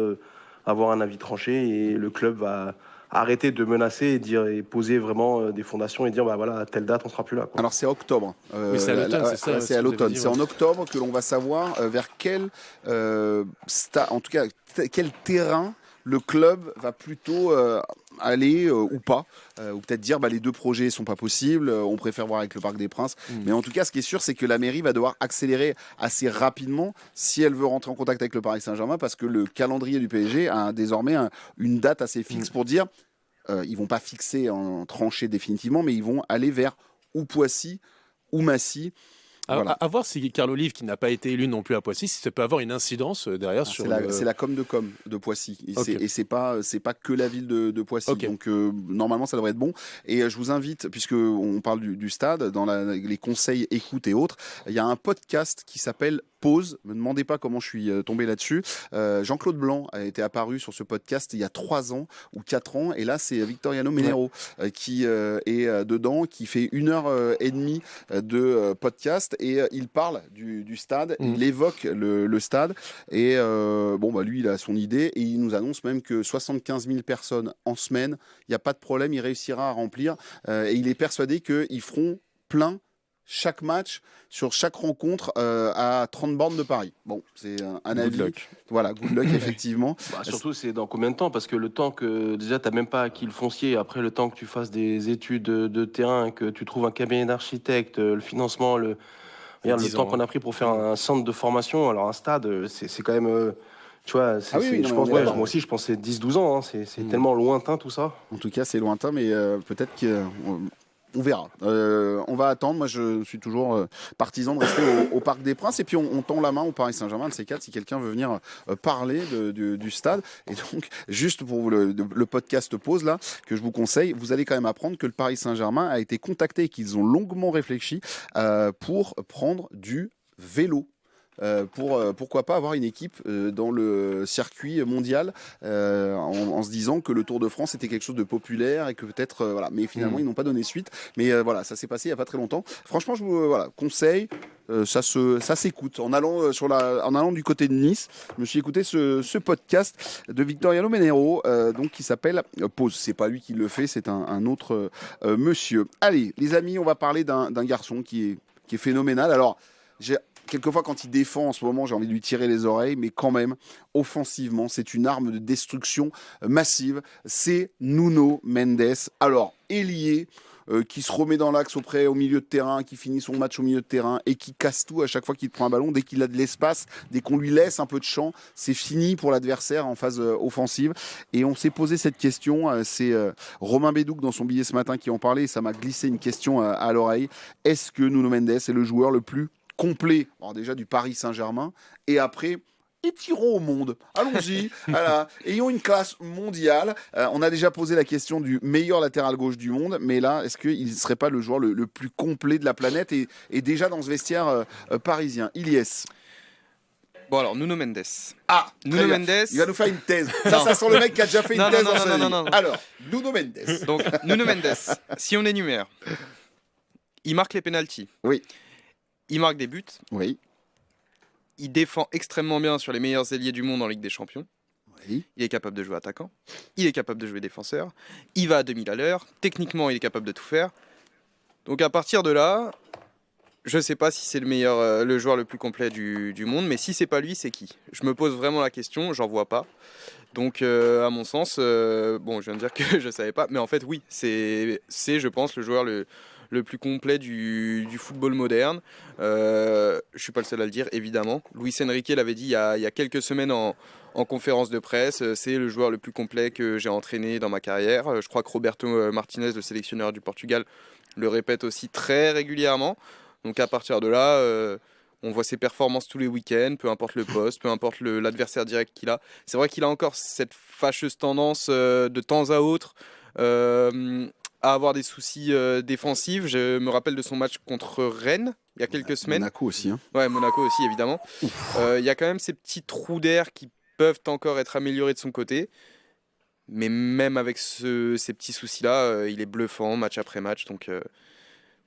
avoir un avis tranché et le club va arrêter de menacer et poser vraiment des fondations et dire voilà, à telle date, on sera plus là, quoi. Alors c'est octobre. Oui, c'est à l'automne, c'est ça. C'est à l'automne. C'est en octobre que l'on va savoir vers quel en tout cas quel terrain le club va plutôt aller ou pas, ou peut-être dire les deux projets sont pas possibles, on préfère voir avec le Parc des Princes. Mais en tout cas, ce qui est sûr, c'est que la mairie va devoir accélérer assez rapidement si elle veut rentrer en contact avec le Paris Saint-Germain, parce que le calendrier du PSG a désormais une date assez fixe pour dire ils vont pas fixer en trancher définitivement, mais ils vont aller vers ou Poissy ou Massy. Voilà. À voir si Carl Olive, qui n'a pas été élu non plus à Poissy, si ça peut avoir une incidence derrière sur. C'est la com de Poissy. Okay. Et c'est pas que la ville de Poissy. Okay. Donc normalement ça devrait être bon. Et je vous invite, puisque on parle du stade, dans les conseils écoute et autres, il y a un podcast qui s'appelle Pause. Ne me demandez pas comment je suis tombé là-dessus. Jean-Claude Blanc a été apparu sur ce podcast il y a 3 ans ou 4 ans. Et là, c'est Victoriano Menero qui est dedans, qui fait 1h30 de podcast. Et il parle du stade, il évoque le stade. Et lui, il a son idée. Et il nous annonce même que 75 000 personnes en semaine, il n'y a pas de problème, il réussira à remplir. Et il est persuadé qu'ils feront plein chaque match, sur chaque rencontre à 30 bornes de Paris. Bon, c'est un avis. Luck. Voilà, good luck, effectivement. Surtout, c'est dans combien de temps? Parce que le temps que, déjà, tu n'as même pas acquis le foncier. Après, le temps que tu fasses des études de terrain, que tu trouves un cabinet d'architecte, le financement, regarde, le temps qu'on a pris pour faire un centre de formation. Alors, un stade, c'est quand même... tu vois, je pense, moi aussi, je pensais 10-12 ans. Hein, c'est tellement lointain, tout ça. En tout cas, c'est lointain, mais peut-être que... on verra. On va attendre. Moi, je suis toujours partisan de rester au Parc des Princes. Et puis, on tend la main au Paris Saint-Germain de ces quatre si quelqu'un veut venir parler du stade. Et donc, juste pour vous, le podcast pause là, que je vous conseille, vous allez quand même apprendre que le Paris Saint-Germain a été contacté et qu'ils ont longuement réfléchi pour prendre du vélo. pourquoi pas avoir une équipe dans le circuit mondial en se disant que le Tour de France était quelque chose de populaire et que peut-être voilà, mais finalement ils n'ont pas donné suite. Mais voilà, ça s'est passé il y a pas très longtemps. Franchement, je vous conseille. Ça s'écoute. En allant du côté de Nice, je me suis écouté ce podcast de Victoriano Menero, donc qui s'appelle Pause. C'est pas lui qui le fait, c'est un autre monsieur. Allez, les amis, on va parler d'un garçon qui est phénoménal. Alors, quelquefois, quand il défend en ce moment, j'ai envie de lui tirer les oreilles, mais quand même, offensivement, c'est une arme de destruction massive. C'est Nuno Mendes. Alors, ailier, qui se remet dans l'axe au milieu de terrain, qui finit son match au milieu de terrain et qui casse tout à chaque fois qu'il prend un ballon. Dès qu'il a de l'espace, dès qu'on lui laisse un peu de champ, c'est fini pour l'adversaire en phase offensive. Et on s'est posé cette question, c'est Romain Bédouc dans son billet ce matin qui en parlait, et ça m'a glissé une question à l'oreille. Est-ce que Nuno Mendes est le joueur le plus complet, alors déjà du Paris Saint-Germain, et après étirons au monde, allons-y, voilà. Ayons une classe mondiale. On a déjà posé la question du meilleur latéral gauche du monde, mais là, est-ce qu'il ne serait pas le joueur le plus complet de la planète et déjà dans ce vestiaire parisien? Ilyes. Bon alors, Nuno Mendes. Ah, Nuno Mendes. Il va nous faire une thèse. Ça sent le mec qui a déjà fait une thèse dans sa vie. Non. Alors, Nuno Mendes. Donc, Nuno Mendes, si on énumère, il marque les pénaltys. Oui. Il marque des buts. Oui. Il défend extrêmement bien sur les meilleurs ailiers du monde en Ligue des Champions. Oui. Il est capable de jouer attaquant. Il est capable de jouer défenseur. Il va à 2000 à l'heure. Techniquement, il est capable de tout faire. Donc à partir de là, je ne sais pas si c'est le joueur le plus complet du monde, mais si c'est pas lui, c'est qui? Je me pose vraiment la question, j'en vois pas. Donc à mon sens, bon, je viens de dire que je savais pas, mais en fait oui, c'est je pense le joueur le plus complet du football moderne. Je suis pas le seul à le dire, évidemment. Luis Enrique l'avait dit il y a quelques semaines en conférence de presse. C'est le joueur le plus complet que j'ai entraîné dans ma carrière. Je crois que Roberto Martinez, le sélectionneur du Portugal, le répète aussi très régulièrement. Donc à partir de là, on voit ses performances tous les week-ends, peu importe le poste, peu importe l'adversaire direct qu'il a. C'est vrai qu'il a encore cette fâcheuse tendance de temps à autre à avoir des soucis défensifs. Je me rappelle de son match contre Rennes il y a quelques semaines. Monaco aussi. Hein. Ouais, Monaco aussi, évidemment. Il y a quand même ces petits trous d'air qui peuvent encore être améliorés de son côté. Mais même avec ces petits soucis-là, il est bluffant match après match. Donc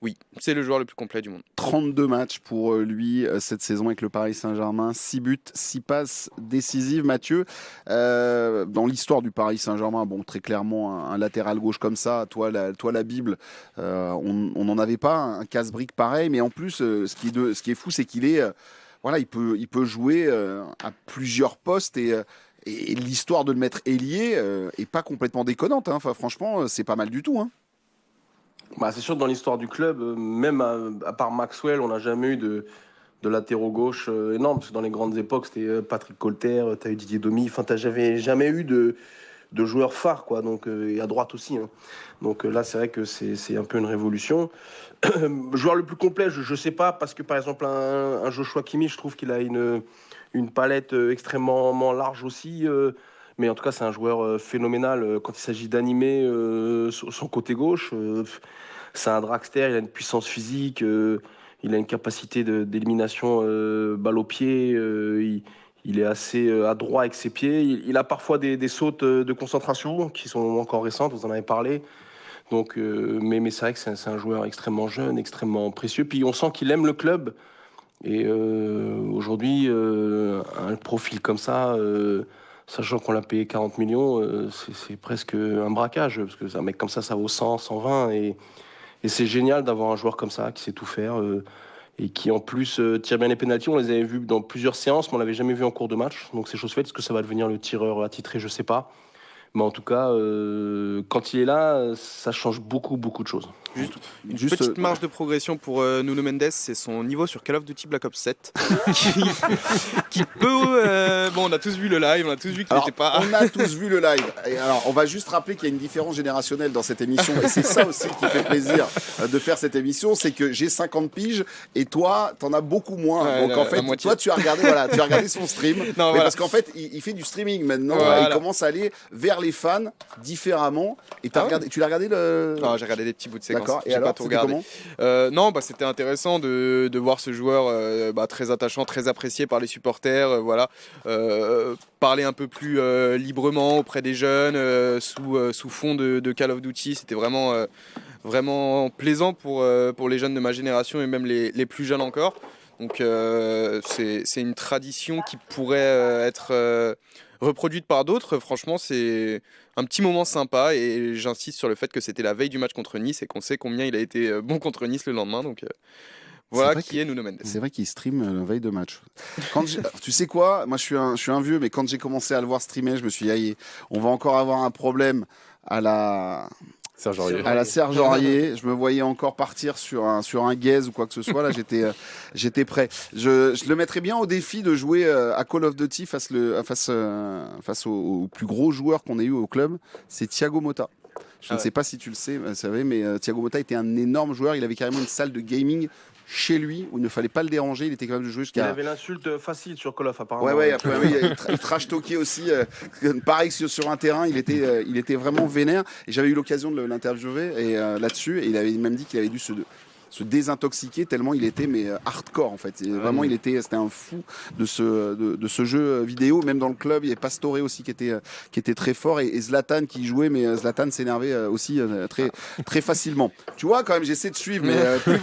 oui, c'est le joueur le plus complet du monde. 32 matchs pour lui cette saison avec le Paris Saint-Germain, 6 buts, 6 passes décisives. Mathieu, dans l'histoire du Paris Saint-Germain, bon, très clairement, un latéral gauche comme ça, toi la Bible, on n'en avait pas un casse-brique pareil, mais en plus, ce qui est fou, c'est qu'il est, voilà, il peut jouer à plusieurs postes et l'histoire de le mettre ailier est pas complètement déconnante. Hein. Enfin, franchement, c'est pas mal du tout. Hein. Bah, c'est sûr que dans l'histoire du club, même à part Maxwell, on n'a jamais eu de latéraux gauche énorme. Parce que dans les grandes époques, c'était Patrick Colter, tu as eu Didier Domi. Enfin, tu n'avais jamais eu de joueurs phares, quoi. Donc, et à droite aussi. Hein. Donc là, c'est vrai que c'est un peu une révolution. Joueur le plus complet, je ne sais pas. Parce que par exemple, un Joshua Kimmich, je trouve qu'il a une palette extrêmement large aussi. Mais en tout cas, c'est un joueur phénoménal quand il s'agit d'animer son côté gauche. C'est un dragster, il a une puissance physique, il a une capacité d'élimination balle au pied, il est assez adroit avec ses pieds. Il a parfois des sautes de concentration qui sont encore récentes, vous en avez parlé. Donc, mais c'est vrai que c'est un joueur extrêmement jeune, extrêmement précieux. Puis on sent qu'il aime le club. Et aujourd'hui, un profil comme ça... sachant qu'on l'a payé 40 millions, c'est presque un braquage, parce que un mec comme ça vaut 100, 120, et c'est génial d'avoir un joueur comme ça, qui sait tout faire, et qui en plus tire bien les pénaltys. On les avait vus dans plusieurs séances, mais on l'avait jamais vu en cours de match, donc c'est chose faite. Est-ce que ça va devenir le tireur attitré, je sais pas. Mais en tout cas, quand il est là, ça change beaucoup de choses. Juste petite marge de progression pour Nuno Mendes, c'est son niveau sur Call of Duty Black Ops 7 qui peut... bon, on a tous vu le live, on a tous vu qu'il n'était pas... On a tous vu le live. Et alors, on va juste rappeler qu'il y a une différence générationnelle dans cette émission, et c'est ça aussi qui fait plaisir de faire cette émission, c'est que j'ai 50 piges, et toi, t'en as beaucoup moins. Ouais, donc en fait, toi, tu as regardé son stream, Non, voilà. parce qu'en fait, il fait du streaming maintenant, voilà. il commence à aller vers vers les fans différemment. Et tu l'as regardé J'ai regardé des petits bouts de séquence. D'accord. Et J'ai alors, pas tout c'était regardé. Non, c'était intéressant de voir ce joueur très attachant, très apprécié par les supporters. Parler un peu plus librement auprès des jeunes, sous fond de Call of Duty. C'était vraiment plaisant pour les jeunes de ma génération et même les plus jeunes encore. Donc c'est une tradition qui pourrait être reproduite par d'autres. Franchement, c'est un petit moment sympa et j'insiste sur le fait que c'était la veille du match contre Nice et qu'on sait combien il a été bon contre Nice le lendemain. Donc voilà qui est Nuno Mendes. C'est vrai qu'il stream la veille de match. Tu sais quoi, moi je suis un vieux, mais quand j'ai commencé à le voir streamer, je me suis dit, on va encore avoir un problème à la Serge Aurier. Je me voyais encore partir sur un gaze ou quoi que ce soit. Là, j'étais prêt. Je le mettrais bien au défi de jouer à Call of Duty face au plus gros joueur qu'on ait eu au club. C'est Thiago Motta. Je ne sais pas si tu le sais, vous savez, mais Thiago Motta était un énorme joueur. Il avait carrément une salle de gaming chez lui où il ne fallait pas le déranger. Il était capable de jouer jusqu'à. Il avait l'insulte facile sur Call of apparemment. Ouais. Après, il trash talkait aussi. Pareil sur un terrain, il était vraiment vénère. Et j'avais eu l'occasion de l'interviewer là-dessus. Et il avait même dit qu'il avait dû se désintoxiquer tellement il était hardcore en fait. Vraiment, c'était un fou de ce jeu vidéo. Même dans le club, il y avait Pastore aussi qui était très fort et Zlatan qui jouait, mais Zlatan s'énervait aussi très très facilement. Tu vois, quand même, j'essaie de suivre, mais plus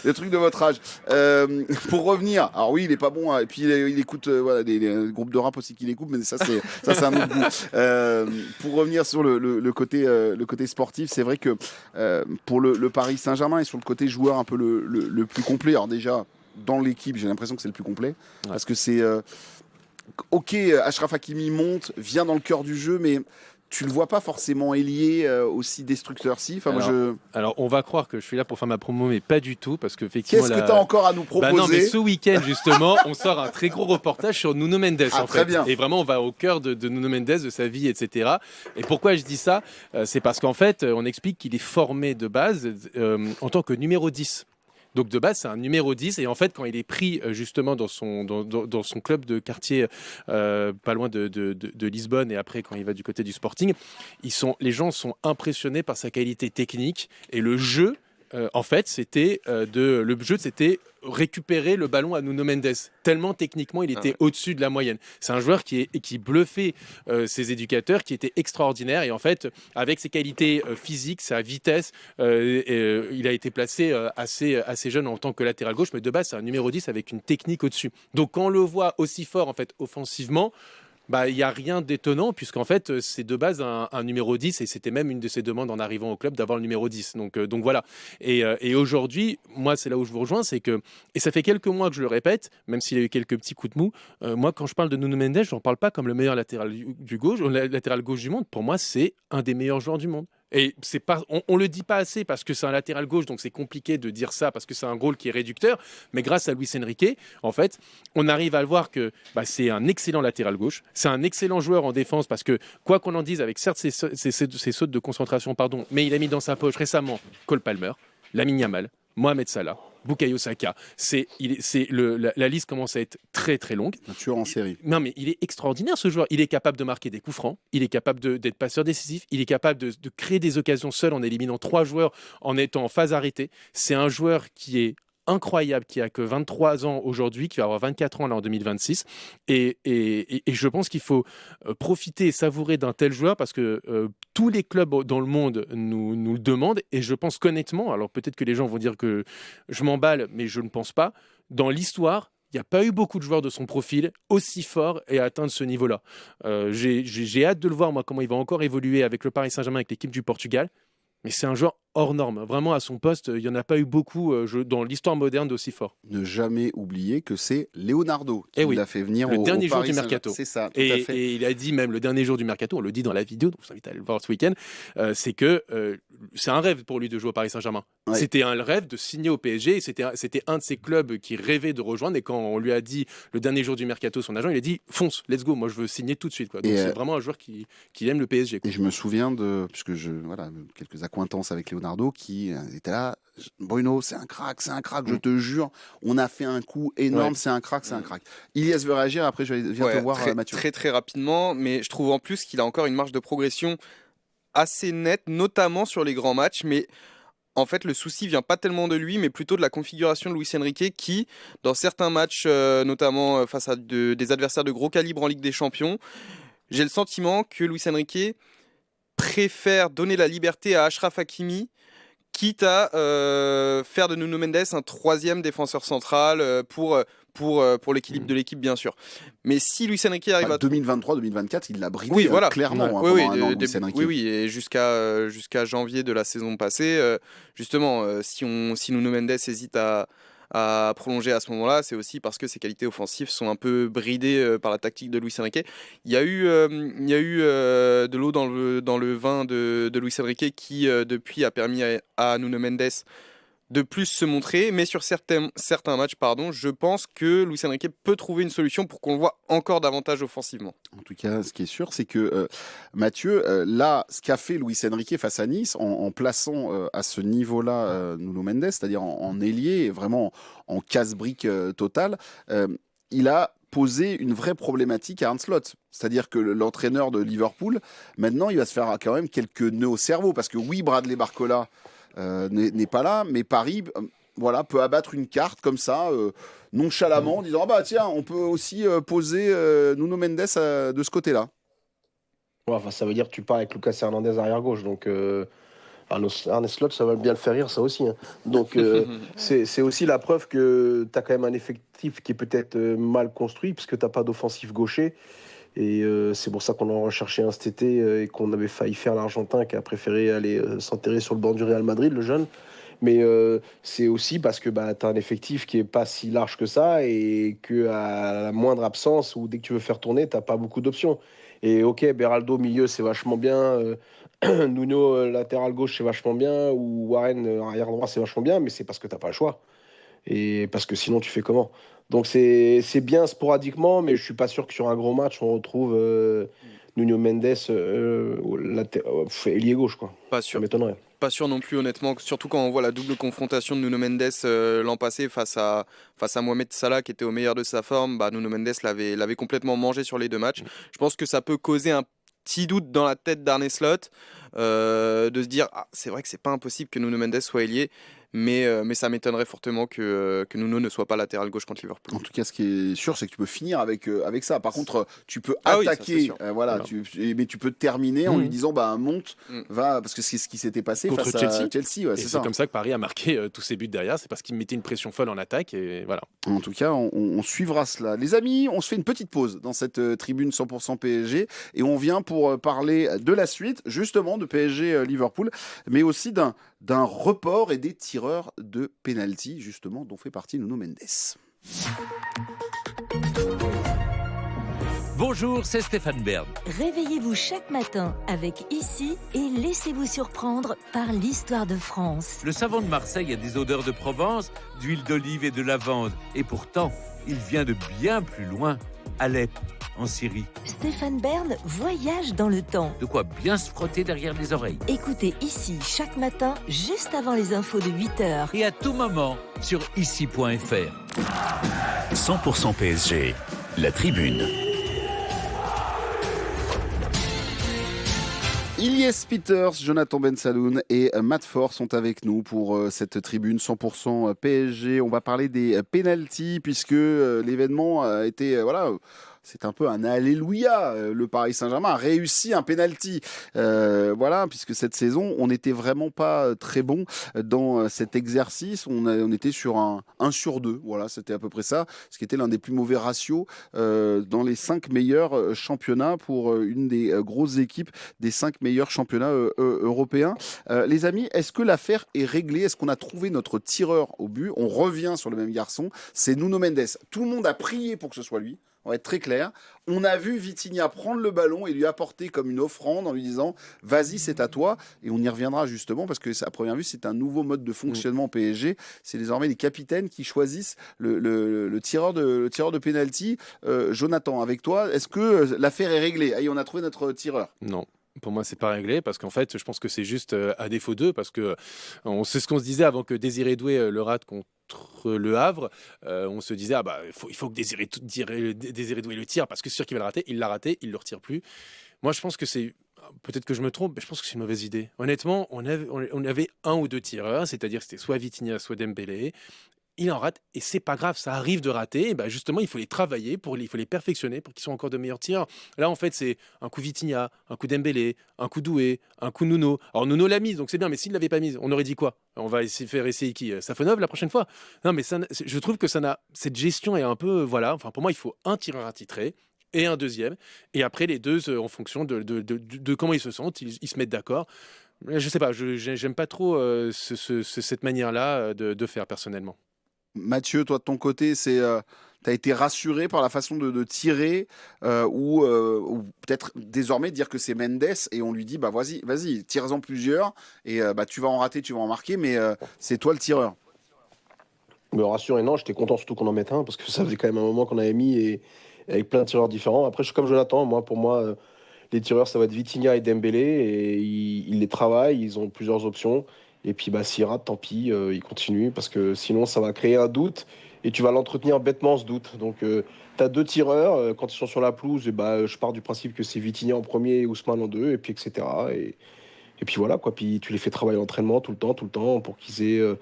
les trucs de votre âge. Pour revenir, alors oui, il est pas bon, et puis il écoute des groupes de rap aussi qu'il écoute, mais ça c'est un autre goût. Pour revenir sur le côté sportif, c'est vrai que pour le Paris Saint-Germain et sur le côté joueur un peu le plus complet. Alors déjà, dans l'équipe, j'ai l'impression que c'est le plus complet. Parce que c'est... ok, Achraf Hakimi monte, vient dans le cœur du jeu, mais tu le vois pas forcément ailier aussi destructeur. Alors, on va croire que je suis là pour faire ma promo, mais pas du tout, parce que effectivement. Qu'est-ce que tu as encore à nous proposer? Non, mais ce week-end, justement, on sort un très gros reportage sur Nuno Mendes. Très bien. Et vraiment, on va au cœur de Nuno Mendes, de sa vie, etc. Et pourquoi je dis ça? C'est parce qu'en fait, on explique qu'il est formé de base en tant que numéro 10. Donc de base, c'est un numéro 10 et en fait, quand il est pris justement dans son club de quartier pas loin de Lisbonne et après quand il va du côté du Sporting, les gens sont impressionnés par sa qualité technique et le jeu. En fait, c'était récupérer le ballon à Nuno Mendes. Tellement techniquement, il était au-dessus de la moyenne. C'est un joueur qui bluffait ses éducateurs, qui était extraordinaire. Et en fait, avec ses qualités physiques, sa vitesse, il a été placé assez jeune en tant que latéral gauche. Mais de base, c'est un numéro 10 avec une technique au-dessus. Donc, quand on le voit aussi fort en fait, offensivement, il n'y a rien d'étonnant puisqu'en fait c'est de base un numéro 10 et c'était même une de ses demandes en arrivant au club d'avoir le numéro 10 donc voilà et aujourd'hui moi c'est là où je vous rejoins, c'est que, et ça fait quelques mois que je le répète, même s'il a eu quelques petits coups de mou, moi quand je parle de Nuno Mendes, je n'en parle pas comme le meilleur latéral gauche du monde. Pour moi c'est un des meilleurs joueurs du monde. Et c'est pas, on le dit pas assez parce que c'est un latéral gauche, donc c'est compliqué de dire ça parce que c'est un rôle qui est réducteur. Mais grâce à Luis Enrique, en fait, on arrive à le voir que c'est un excellent latéral gauche. C'est un excellent joueur en défense parce que, quoi qu'on en dise, avec certes ses sautes de concentration, mais il a mis dans sa poche récemment Cole Palmer, Lamine Yamal, Mohamed Salah, Bukayo Saka. La liste commence à être très très longue. Un tueur en série. Non mais il est extraordinaire ce joueur. Il est capable de marquer des coups francs. Il est capable d'être passeur décisif. Il est capable de créer des occasions seul en éliminant 3 joueurs en étant en phase arrêtée. C'est un joueur qui est incroyable, qui a que 23 ans aujourd'hui, qui va avoir 24 ans là en 2026 et je pense qu'il faut profiter et savourer d'un tel joueur parce que tous les clubs dans le monde nous le demandent et je pense qu'honnêtement, alors peut-être que les gens vont dire que je m'emballe mais je ne pense pas, dans l'histoire il n'y a pas eu beaucoup de joueurs de son profil aussi forts et atteindre ce niveau-là. J'ai hâte de le voir moi comment il va encore évoluer avec le Paris Saint-Germain, avec l'équipe du Portugal. Mais c'est un joueur hors norme. Vraiment, à son poste, il n'y en a pas eu beaucoup dans l'histoire moderne d'aussi fort. Ne jamais oublier que c'est Leonardo qui l'a fait venir le dernier jour du mercato. C'est ça, tout à fait. Et il a dit même le dernier jour du mercato, on le dit dans la vidéo, donc je vous invite à aller le voir ce week-end, c'est que c'est un rêve pour lui de jouer au Paris Saint-Germain. Ouais. C'était un rêve de signer au PSG. C'était un de ses clubs qui rêvait de rejoindre. Et quand on lui a dit le dernier jour du mercato, son agent, il a dit fonce, let's go, moi je veux signer tout de suite. Quoi. Donc c'est vraiment un joueur qui aime le PSG. Quoi. Et je me souviens puisque quelques accointances avec Leonardo Leonardo qui était là. Bruno, c'est un crack, je te jure. On a fait un coup énorme, c'est un crack. Ilias veut réagir, après je viens te voir, Mathieu. Très très rapidement, mais je trouve en plus qu'il a encore une marge de progression assez nette, notamment sur les grands matchs, mais en fait le souci vient pas tellement de lui, mais plutôt de la configuration de Luis Enrique qui, dans certains matchs, notamment face à des adversaires de gros calibre en Ligue des Champions, j'ai le sentiment que Luis Enrique préfère donner la liberté à Achraf Hakimi, quitte à faire de Nuno Mendes un troisième défenseur central pour l'équilibre de l'équipe, bien sûr. Mais si Luis Enrique arrive à 2023-2024, il l'a bridé clairement. Oui, et jusqu'à janvier de la saison passée, justement, si Nuno Mendes hésite à prolonger à ce moment-là, c'est aussi parce que ses qualités offensives sont un peu bridées par la tactique de Luis Enrique. Il y a eu de l'eau dans le vin de Luis Enrique qui, depuis, a permis à Nuno Mendes de plus se montrer, mais sur certains matchs, je pense que Luis Enrique peut trouver une solution pour qu'on le voit encore davantage offensivement. En tout cas, ce qui est sûr, c'est que Mathieu, là, ce qu'a fait Luis Enrique face à Nice, en plaçant à ce niveau-là Nuno Mendes, c'est-à-dire en ailier, vraiment en casse-brique total, il a posé une vraie problématique à Arne Slot. C'est-à-dire que l'entraîneur de Liverpool, maintenant, il va se faire quand même quelques nœuds au cerveau, parce que oui, Bradley Barcola n'est pas là, mais Paris peut abattre une carte comme ça, nonchalamment, en disant tiens, on peut aussi poser Nuno Mendes de ce côté-là. Ça veut dire que tu pars avec Lucas Hernandez arrière-gauche, donc Arne Slot, ça va bien le faire rire, ça aussi. Hein. Donc c'est aussi la preuve que tu as quand même un effectif qui est peut-être mal construit, puisque tu n'as pas d'offensif gaucher. Et c'est pour ça qu'on en recherchait un cet été et qu'on avait failli faire l'Argentin qui a préféré aller s'enterrer sur le banc du Real Madrid, le jeune. Mais c'est aussi parce que tu as un effectif qui n'est pas si large que ça et qu'à la moindre absence ou dès que tu veux faire tourner, tu n'as pas beaucoup d'options. Et ok, Beraldo milieu, c'est vachement bien. Nuno latéral gauche, c'est vachement bien. Ou Warren arrière droit, c'est vachement bien. Mais c'est parce que tu n'as pas le choix. Et parce que sinon, tu fais comment ? Donc c'est bien sporadiquement, mais je suis pas sûr que sur un gros match, on retrouve Nuno Mendes ailier gauche, quoi. Pas sûr. Ça m'étonnerait. Pas sûr non plus, honnêtement, surtout quand on voit la double confrontation de Nuno Mendes l'an passé face à Mohamed Salah qui était au meilleur de sa forme. Nuno Mendes l'avait complètement mangé sur les deux matchs. Je pense que ça peut causer un petit doute dans la tête d'Arne Slot de se dire c'est vrai que c'est pas impossible que Nuno Mendes soit ailier. Mais ça m'étonnerait fortement que Nuno ne soit pas latéral gauche contre Liverpool. En tout cas, ce qui est sûr, c'est que tu peux finir avec ça. Par contre, tu peux attaquer, mais tu peux terminer en lui disant monte, va, parce que c'est ce qui s'était passé contre face à Chelsea. C'est comme ça que Paris a marqué tous ses buts derrière. C'est parce qu'il mettait une pression folle en attaque. Et voilà. En tout cas, on suivra cela. Les amis, on se fait une petite pause dans cette tribune 100% PSG et on vient pour parler de la suite, justement, de PSG Liverpool, mais aussi d'un report et des tireurs de penalty, justement, dont fait partie Nuno Mendes. Bonjour, c'est Stéphane Bern. Réveillez-vous chaque matin avec Ici et laissez-vous surprendre par l'histoire de France. Le savon de Marseille a des odeurs de Provence, d'huile d'olive et de lavande. Et pourtant, il vient de bien plus loin, Alep, en Syrie. Stéphane Bern voyage dans le temps. De quoi bien se frotter derrière les oreilles. Écoutez Ici chaque matin, juste avant les infos de 8h. Et à tout moment, sur ici.fr. 100% PSG, la tribune. Ilyes Peters, Jonathan Bensaloun et Matt Fort sont avec nous pour cette tribune 100% PSG. On va parler des pénaltys puisque l'événement a été c'est un peu un alléluia. Le Paris Saint-Germain a réussi un penalty. Puisque cette saison, on n'était vraiment pas très bon dans cet exercice. On était sur un 1 sur 2. Voilà, c'était à peu près ça. Ce qui était l'un des plus mauvais ratios dans les 5 meilleurs championnats pour une des grosses équipes des 5 meilleurs championnats européens. Les amis, est-ce que l'affaire est réglée ? Est-ce qu'on a trouvé notre tireur au but ? On revient sur le même garçon. C'est Nuno Mendes. Tout le monde a prié pour que ce soit lui. On va être très clair. On a vu Vitinha prendre le ballon et lui apporter comme une offrande en lui disant « Vas-y, c'est à toi ». Et on y reviendra justement parce que à première vue, c'est un nouveau mode de fonctionnement au PSG. C'est désormais les capitaines qui choisissent le tireur de pénalty. Jonathan, avec toi, est-ce que l'affaire est réglée ? Allez, on a trouvé notre tireur. Non. Pour moi, c'est pas réglé parce qu'en fait, je pense que c'est juste à défaut d'eux parce que on sait ce qu'on se disait avant que Désiré Doué le rate contre le Havre. On se disait il faut que Désiré Doué le tire parce que c'est sûr qu'il va le rater. Il l'a raté, il le retire plus. Moi, je pense que c'est peut-être que je me trompe, mais je pense que c'est une mauvaise idée. Honnêtement, on avait un ou deux tireurs, c'est-à-dire c'était soit Vitinha, soit Dembélé. Il en rate et c'est pas grave, ça arrive de rater. Et ben justement, il faut les travailler, il faut les perfectionner pour qu'ils soient encore de meilleurs tireurs. Là, en fait, c'est un coup Vitinha, un coup Dembélé, un coup Doué, un coup Nuno. Alors Nuno l'a mise, donc c'est bien, mais s'il l'avait pas mise, on aurait dit quoi? On va faire essayer qui? Safonov la prochaine fois? Non, mais je trouve que cette gestion est un peu, voilà. Enfin, pour moi, il faut un tireur attitré et un deuxième, et après les deux en fonction de comment ils se sentent, ils se mettent d'accord. Je sais pas, j'aime pas trop cette manière-là de faire personnellement. Mathieu, toi de ton côté, t'as été rassuré par la façon de tirer ou peut-être désormais dire que c'est Mendes et on lui dit vas-y, tire-en plusieurs et tu vas en rater, tu vas en marquer, mais c'est toi le tireur. Me rassurer, non, j'étais content surtout qu'on en mette un parce que ça faisait quand même un moment qu'on avait mis et avec plein de tireurs différents. Après, je suis comme Jonathan, pour moi, les tireurs, ça va être Vitinha et Dembélé et ils les travaillent, ils ont plusieurs options. Et puis, s'ils ratent, tant pis, ils continuent parce que sinon, ça va créer un doute et tu vas l'entretenir bêtement, ce doute. Donc, tu as deux tireurs, quand ils sont sur la pelouse, je pars du principe que c'est Vitinha en premier et Ousmane en deux, et puis etc. Et puis voilà, quoi. Puis tu les fais travailler à l'entraînement tout le temps pour qu'ils aient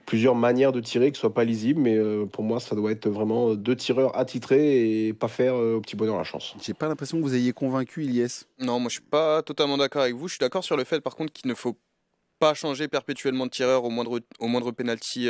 plusieurs manières de tirer qui ne soient pas lisibles, mais pour moi, ça doit être vraiment deux tireurs attitrés et pas faire au petit bonheur la chance. J'ai pas l'impression que vous ayez convaincu Ilyes. Non, moi je suis pas totalement d'accord avec vous. Je suis d'accord sur le fait par contre qu'il ne faut pas changer perpétuellement de tireur au moindre penalty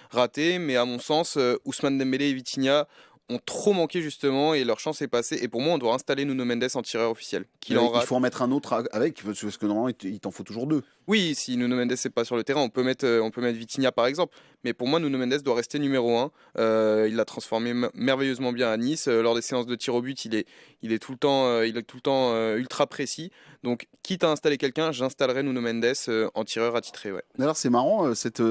raté, mais à mon sens, Ousmane Dembélé et Vitinha ont trop manqué justement et leur chance est passée. Et pour moi, on doit installer Nuno Mendes en tireur officiel. Il faut en mettre un autre avec, parce que normalement, il t'en faut toujours deux. Oui, si Nuno Mendes n'est pas sur le terrain, on peut mettre Vitinha par exemple. Mais pour moi, Nuno Mendes doit rester numéro 1. Il l'a transformé merveilleusement bien à Nice. Lors des séances de tir au but, il est tout le temps ultra précis. Donc, quitte à installer quelqu'un, j'installerai Nuno Mendes en tireur attitré. Ouais. D'ailleurs, c'est marrant, cette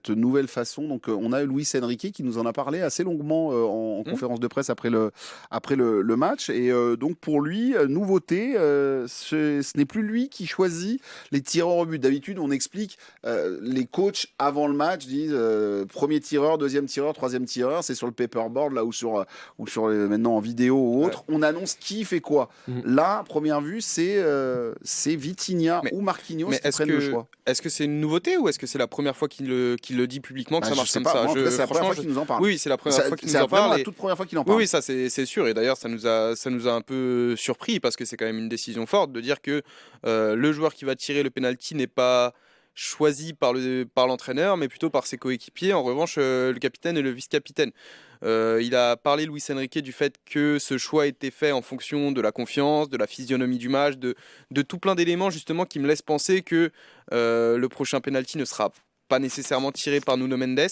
nouvelle façon. Donc, on a Luis Enrique qui nous en a parlé assez longuement en conférence de presse après le match. Et donc, pour lui, nouveauté, ce n'est plus lui qui choisit les tireurs au but. D'habitude, on explique, les coachs avant le match disent premier tireur, deuxième tireur, troisième tireur. C'est sur le paperboard, là, ou sur maintenant en vidéo ou autre. Ouais. On annonce qui fait quoi. Là, première vue, c'est Vitinha ou Marquinhos qui prennent le choix. Est-ce que c'est une nouveauté ou est-ce que c'est la première fois qu'il le dit publiquement que ça marche comme ça? Moi, c'est la première fois qu'il nous en parle. Oui, c'est la première fois qu'il nous en parle. C'est la toute première fois qu'il en parle. Oui, ça c'est sûr. Et d'ailleurs, ça nous a un peu surpris parce que c'est quand même une décision forte de dire que le joueur qui va tirer le penalty n'est pas choisi par l'entraîneur, mais plutôt par ses coéquipiers. En revanche, le capitaine et le vice-capitaine. Il a parlé, Luis Enrique, du fait que ce choix était fait en fonction de la confiance, de la physionomie du match, de tout plein d'éléments justement qui me laissent penser que le prochain penalty ne sera pas nécessairement tiré par Nuno Mendes.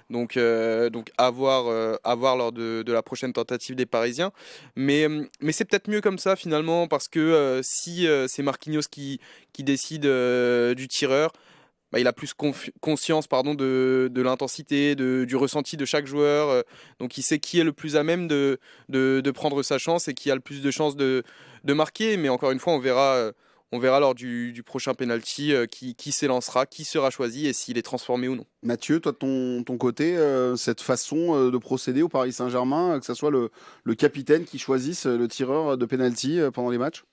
Donc à voir lors de la prochaine tentative des Parisiens. Mais c'est peut-être mieux comme ça finalement parce que si c'est Marquinhos qui décide du tireur, il a plus conscience de l'intensité, du ressenti de chaque joueur. Donc il sait qui est le plus à même de prendre sa chance et qui a le plus de chances de marquer. Mais encore une fois, on verra lors du prochain penalty qui s'élancera, qui sera choisi et s'il est transformé ou non. Mathieu, toi de ton côté, cette façon de procéder au Paris Saint-Germain, que ce soit le capitaine qui choisisse le tireur de penalty pendant les matchs?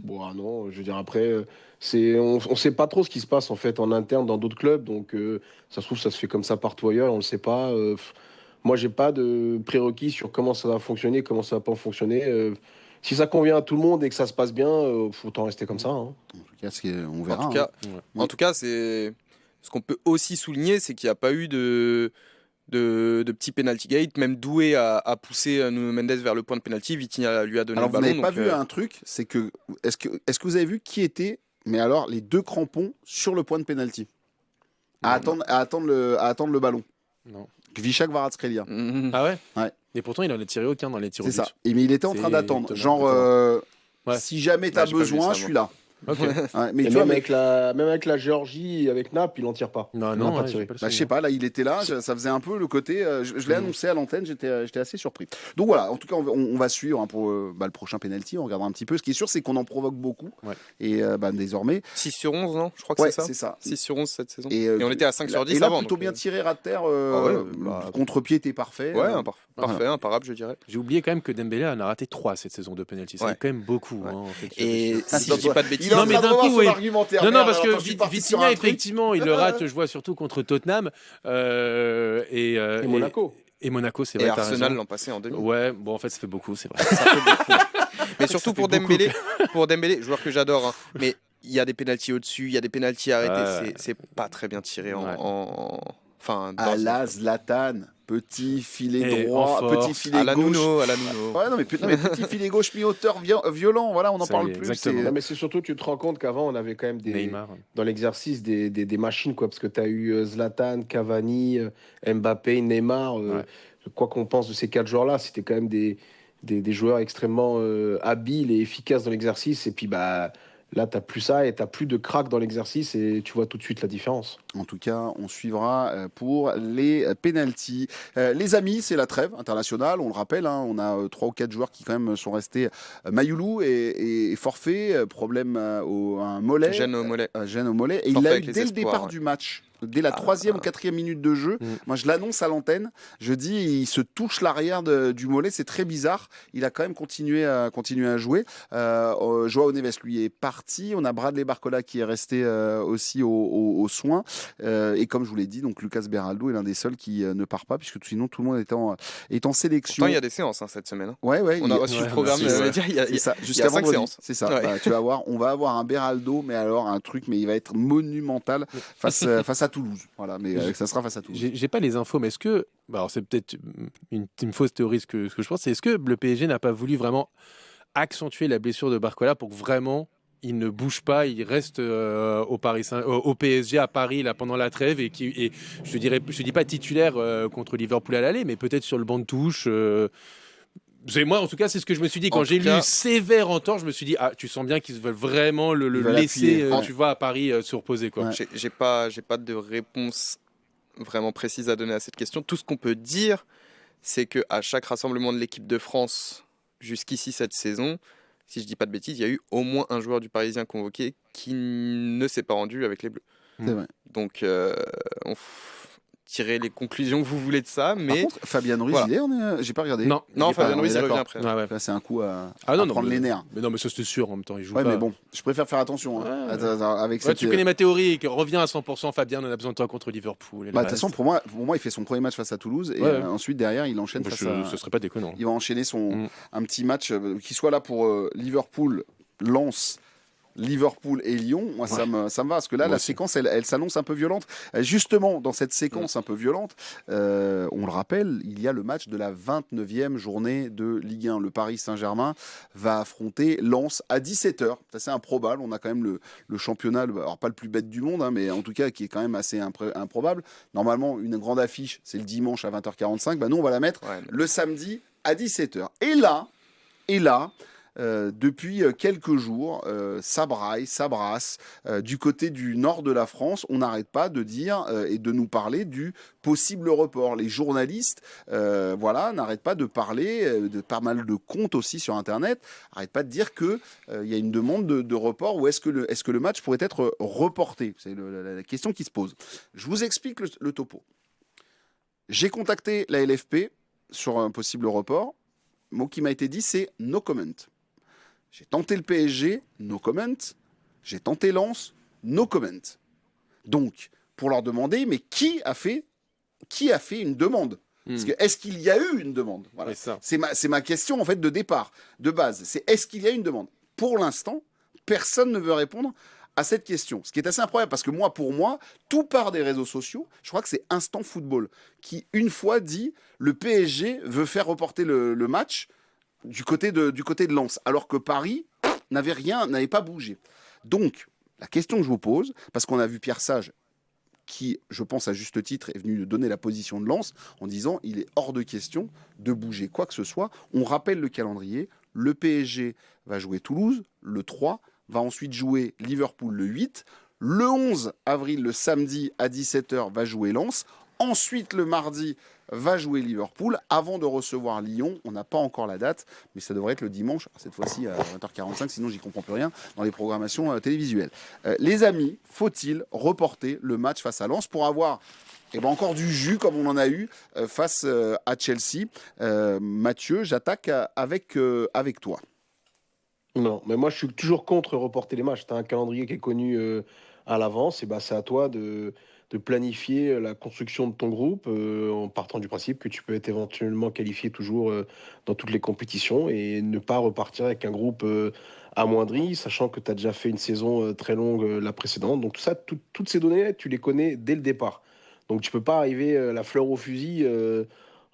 Non, je veux dire après, on sait pas trop ce qui se passe en fait en interne dans d'autres clubs, donc ça se trouve ça se fait comme ça partout ailleurs, on le sait pas. Moi, j'ai pas de prérequis sur comment ça va fonctionner, comment ça va pas fonctionner. Si ça convient à tout le monde et que ça se passe bien, faut autant rester comme ça. Hein. En tout cas, on verra. En tout cas, c'est ce qu'on peut aussi souligner, c'est qu'il n'y a pas eu de petits penalty gate. Même Doué a poussé Nuno Mendes vers le point de penalty. Vitinha lui a donné le ballon. Vous n'avez pas vu un truc, c'est que est-ce que vous avez vu qui était, mais alors les deux crampons sur le point de penalty à attendre le ballon? Non. Kvicha Kvaratskhelia. Ah ouais. Ouais. Et pourtant, il en a tiré aucun dans les tirs au but. C'est ça. Mais il était en train d'attendre. Genre, si jamais tu as besoin, je suis là. Ok. Ouais, mais Et tu vois, même avec la Géorgie, avec Naples, il en tire pas. Non, Il en a non, pas ouais, tiré. j'ai pas le bah, je sais souvenir. pas, là il était là, ça faisait un peu le côté. Je l'ai annoncé à l'antenne, j'étais assez surpris. Donc voilà, en tout cas, on va suivre hein, pour le prochain penalty, on regardera un petit peu. Ce qui est sûr, c'est qu'on en provoque beaucoup. Ouais. Et désormais, 6 sur 11, non? Je crois que ouais, c'est ça. c'est ça. 6 sur 11 cette saison. Et, Et on était à 5 sur 10 et là, avant. plutôt donc, bien tiré, ras de terre. Ah ouais, Le bah, contre-pied était parfait. Ouais, Voilà. parfait, imparable, je dirais. J'ai oublié quand même que Dembélé en a raté 3 cette saison de penalty. C'est Ouais. quand même beaucoup. Ouais. hein, en fait. Et si je dis pas de Il est bêtises, en Non, train mais de d'un revoir coup, son oui. argumentaire. Non, Merde, parce alors, que attends, je suis parti sur Vitinha, un truc. effectivement, il le rate, je vois, surtout contre Tottenham. Et Monaco. Et Monaco, c'est et vrai. t'as Arsenal raison. l'an passé en demi. Ouais, bon, en fait, ça fait beaucoup, c'est vrai. Ça fait beaucoup. Mais surtout fait pour beaucoup. Dembélé, joueur que j'adore, hein, mais il y a des pénaltys au-dessus, il y a des pénaltys arrêtés, Ouais. c'est pas très bien tiré Ouais. enfin, À dans- la Zlatan, petit filet Et droit, en force. petit filet à la gauche. Nuno. Ouais, non, mais petit filet gauche mi-hauteur violent, voilà, on n'en Ça parle y est, plus. exactement. Non, mais c'est surtout, tu te rends compte qu'avant, on avait quand même Neymar. dans l'exercice des machines, quoi, parce que tu as eu Zlatan, Cavani, Mbappé, Neymar. Ouais. Quoi qu'on pense de ces 4 joueurs-là, c'était quand même des joueurs extrêmement habiles et efficaces dans l'exercice. Et puis, bah, là, tu n'as plus ça et tu n'as plus de crack dans l'exercice et tu vois tout de suite la différence. En tout cas, on suivra pour les pénaltys. Les amis, c'est la trêve internationale, on le rappelle. Hein, on a 3 ou 4 joueurs qui quand même sont restés. Mayoulou est forfait, problème à un mollet. Gêne au mollet. Gêne au mollet. Et il Forfait l'a eu avec les dès le espoirs, départ ouais. du match. Dès la 3e ou 4e minute de jeu, moi je l'annonce à l'antenne. Je dis, il se touche l'arrière du mollet, c'est très bizarre. Il a quand même continué à jouer. Joao Neves, lui, est parti. On a Bradley Barcola qui est resté aussi aux soins. Et comme je vous l'ai dit, donc Lucas Beraldo est l'un des seuls qui ne part pas, puisque sinon tout le monde est en sélection. Pourtant, il y a des séances hein, cette semaine. Hein. Ouais, On a reçu le programme c'est ça. média, il y a C'est ça, il y jusqu'à a 5 vendredi. séances. C'est ça. Ouais. Bah, tu vas voir, on va avoir un Beraldo, mais alors un truc, mais il va être monumental face à Toulouse. Voilà, mais ça sera face à Toulouse. J'ai pas les infos, mais est-ce que. Bah, alors, c'est peut-être une fausse théorie ce que je pense. C'est est-ce que le PSG n'a pas voulu vraiment accentuer la blessure de Barcola pour que vraiment il ne bouge pas, il reste au PSG à Paris là, pendant la trêve et je dis pas titulaire contre Liverpool à l'aller, mais peut-être sur le banc de touche. Moi, en tout cas, c'est ce que je me suis dit. Quand j'ai lu sévère en tort, je me suis dit, tu sens bien qu'ils veulent vraiment le laisser, tu vois, à Paris se reposer. Quoi. Ouais. J'ai pas de réponse vraiment précise à donner à cette question. Tout ce qu'on peut dire, c'est qu'à chaque rassemblement de l'équipe de France jusqu'ici cette saison, si je dis pas de bêtises, il y a eu au moins un joueur du Parisien convoqué qui ne s'est pas rendu avec les Bleus. C'est vrai. Donc, tirez les conclusions que vous voulez de ça, mais Par contre, Fabien Ruiz, voilà. j'ai pas regardé. Non, non, Il est pas- Fabien on Ruiz, est il revient d'accord. après. Ouais, ouais. Là, c'est un coup à non, prendre les nerfs. Mais non, mais ça c'est sûr en même temps. Il joue Ouais, pas. mais bon, je préfère faire attention. Hein. Ouais. Avec Ouais, cette... tu connais ma théorie, que revient à 100%, Fabien, on a besoin de toi contre Liverpool. De toute façon, pour moi, il fait son premier match face à Toulouse et Ouais. ensuite derrière, il enchaîne face à. Ce serait pas déconnant. Il va enchaîner un petit match qui soit là pour Liverpool, Lens. Liverpool et Lyon, moi ça me va parce que là Moi la aussi. séquence elle s'annonce un peu violente. Justement dans cette séquence un peu violente, on le rappelle, il y a le match de la 29e journée de Ligue 1. Le Paris Saint-Germain va affronter Lens à 17h. C'est assez improbable, on a quand même le championnat, alors pas le plus bête du monde, hein, mais en tout cas qui est quand même assez improbable. Normalement une grande affiche c'est le dimanche à 20h45, bah nous on va la mettre le samedi à 17h. Et là, depuis quelques jours, ça braille, ça brasse. Du côté du nord de la France, on n'arrête pas de dire et de nous parler du possible report. Les journalistes, n'arrêtent pas de parler, de pas mal de comptes aussi sur Internet, n'arrêtent pas de dire qu'il y a une demande de report ou est-ce que le match pourrait être reporté. C'est la question qui se pose. Je vous explique le topo. J'ai contacté la LFP sur un possible report. Le mot qui m'a été dit, c'est « no comment ». J'ai tenté le PSG, no comment. J'ai tenté Lens, no comment. Donc, pour leur demander, mais qui a fait une demande Parce que est-ce qu'il y a eu une demande? Voilà. C'est ma question en fait de départ, de base. C'est est-ce qu'il y a une demande? Pour l'instant, personne ne veut répondre à cette question. Ce qui est assez incroyable parce que pour moi, tout part des réseaux sociaux. Je crois que c'est Instant Football qui, une fois, dit le PSG veut faire reporter le match du côté de Lens, alors que Paris n'avait pas bougé. Donc, la question que je vous pose, parce qu'on a vu Pierre Sage, qui, je pense à juste titre, est venu donner la position de Lens en disant il est hors de question de bouger quoi que ce soit. On rappelle le calendrier, le PSG va jouer Toulouse le 3, va ensuite jouer Liverpool le 8. Le 11 avril, le samedi à 17h, va jouer Lens. Ensuite, le mardi, va jouer Liverpool avant de recevoir Lyon. On n'a pas encore la date, mais ça devrait être le dimanche, cette fois-ci à 20h45, sinon j'y comprends plus rien dans les programmations télévisuelles. Les amis, faut-il reporter le match face à Lens pour avoir encore du jus comme on en a eu face à Chelsea? Mathieu, j'attaque avec toi. Non, mais moi je suis toujours contre reporter les matchs. Tu as un calendrier qui est connu à l'avance, et c'est à toi de planifier la construction de ton groupe en partant du principe que tu peux être éventuellement qualifié toujours dans toutes les compétitions et ne pas repartir avec un groupe amoindri, sachant que tu as déjà fait une saison très longue la précédente. Donc tout ça, toutes ces données, tu les connais dès le départ. Donc tu peux pas arriver la fleur au fusil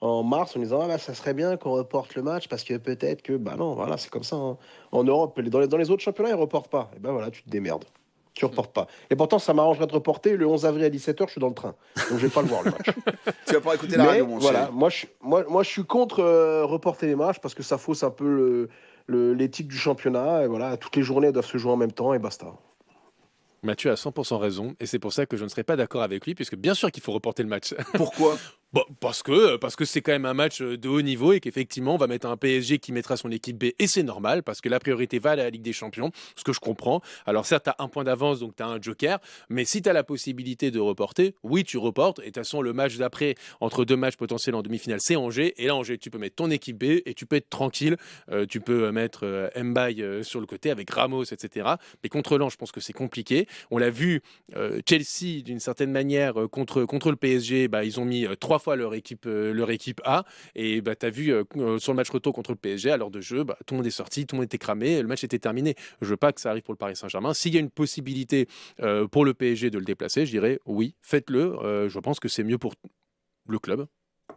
en mars en disant ça serait bien qu'on reporte le match parce que peut-être que non, voilà, c'est comme ça, hein. En Europe, dans les autres championnats, ils reportent pas. Et voilà, tu te démerdes. Tu reportes pas. Et pourtant, ça m'arrangerait de reporter le 11 avril à 17h, je suis dans le train. Donc je vais pas le voir le match. Tu vas pas écouter la radio, mon voilà, cher. moi je suis contre reporter les matchs parce que ça fausse un peu l'éthique du championnat. Et voilà, toutes les journées doivent se jouer en même temps et basta. Mathieu a 100% raison, et c'est pour ça que je ne serai pas d'accord avec lui, puisque bien sûr qu'il faut reporter le match. Pourquoi? Parce que c'est quand même un match de haut niveau et qu'effectivement on va mettre un PSG qui mettra son équipe B, et c'est normal parce que la priorité va à la Ligue des Champions, ce que je comprends. Alors certes, tu as un point d'avance, donc tu as un joker, mais si tu as la possibilité de reporter, oui, tu reportes. Et de toute façon, le match d'après, entre deux matchs potentiels en demi-finale, c'est Angers. Et là, Angers, tu peux mettre ton équipe B et tu peux être tranquille. Tu peux mettre Mbaye sur le côté avec Ramos, etc. Mais contre Lens, je pense que c'est compliqué. On l'a vu, Chelsea, d'une certaine manière, contre le PSG, ils ont mis 3 fois leur équipe A, et tu as vu sur le match retour contre le PSG, à l'heure de jeu, tout le monde est sorti, tout le monde était cramé, le match était terminé. Je veux pas que ça arrive pour le Paris Saint-Germain. S'il y a une possibilité pour le PSG de le déplacer, je dirais oui, faites-le. Je pense que c'est mieux pour le club.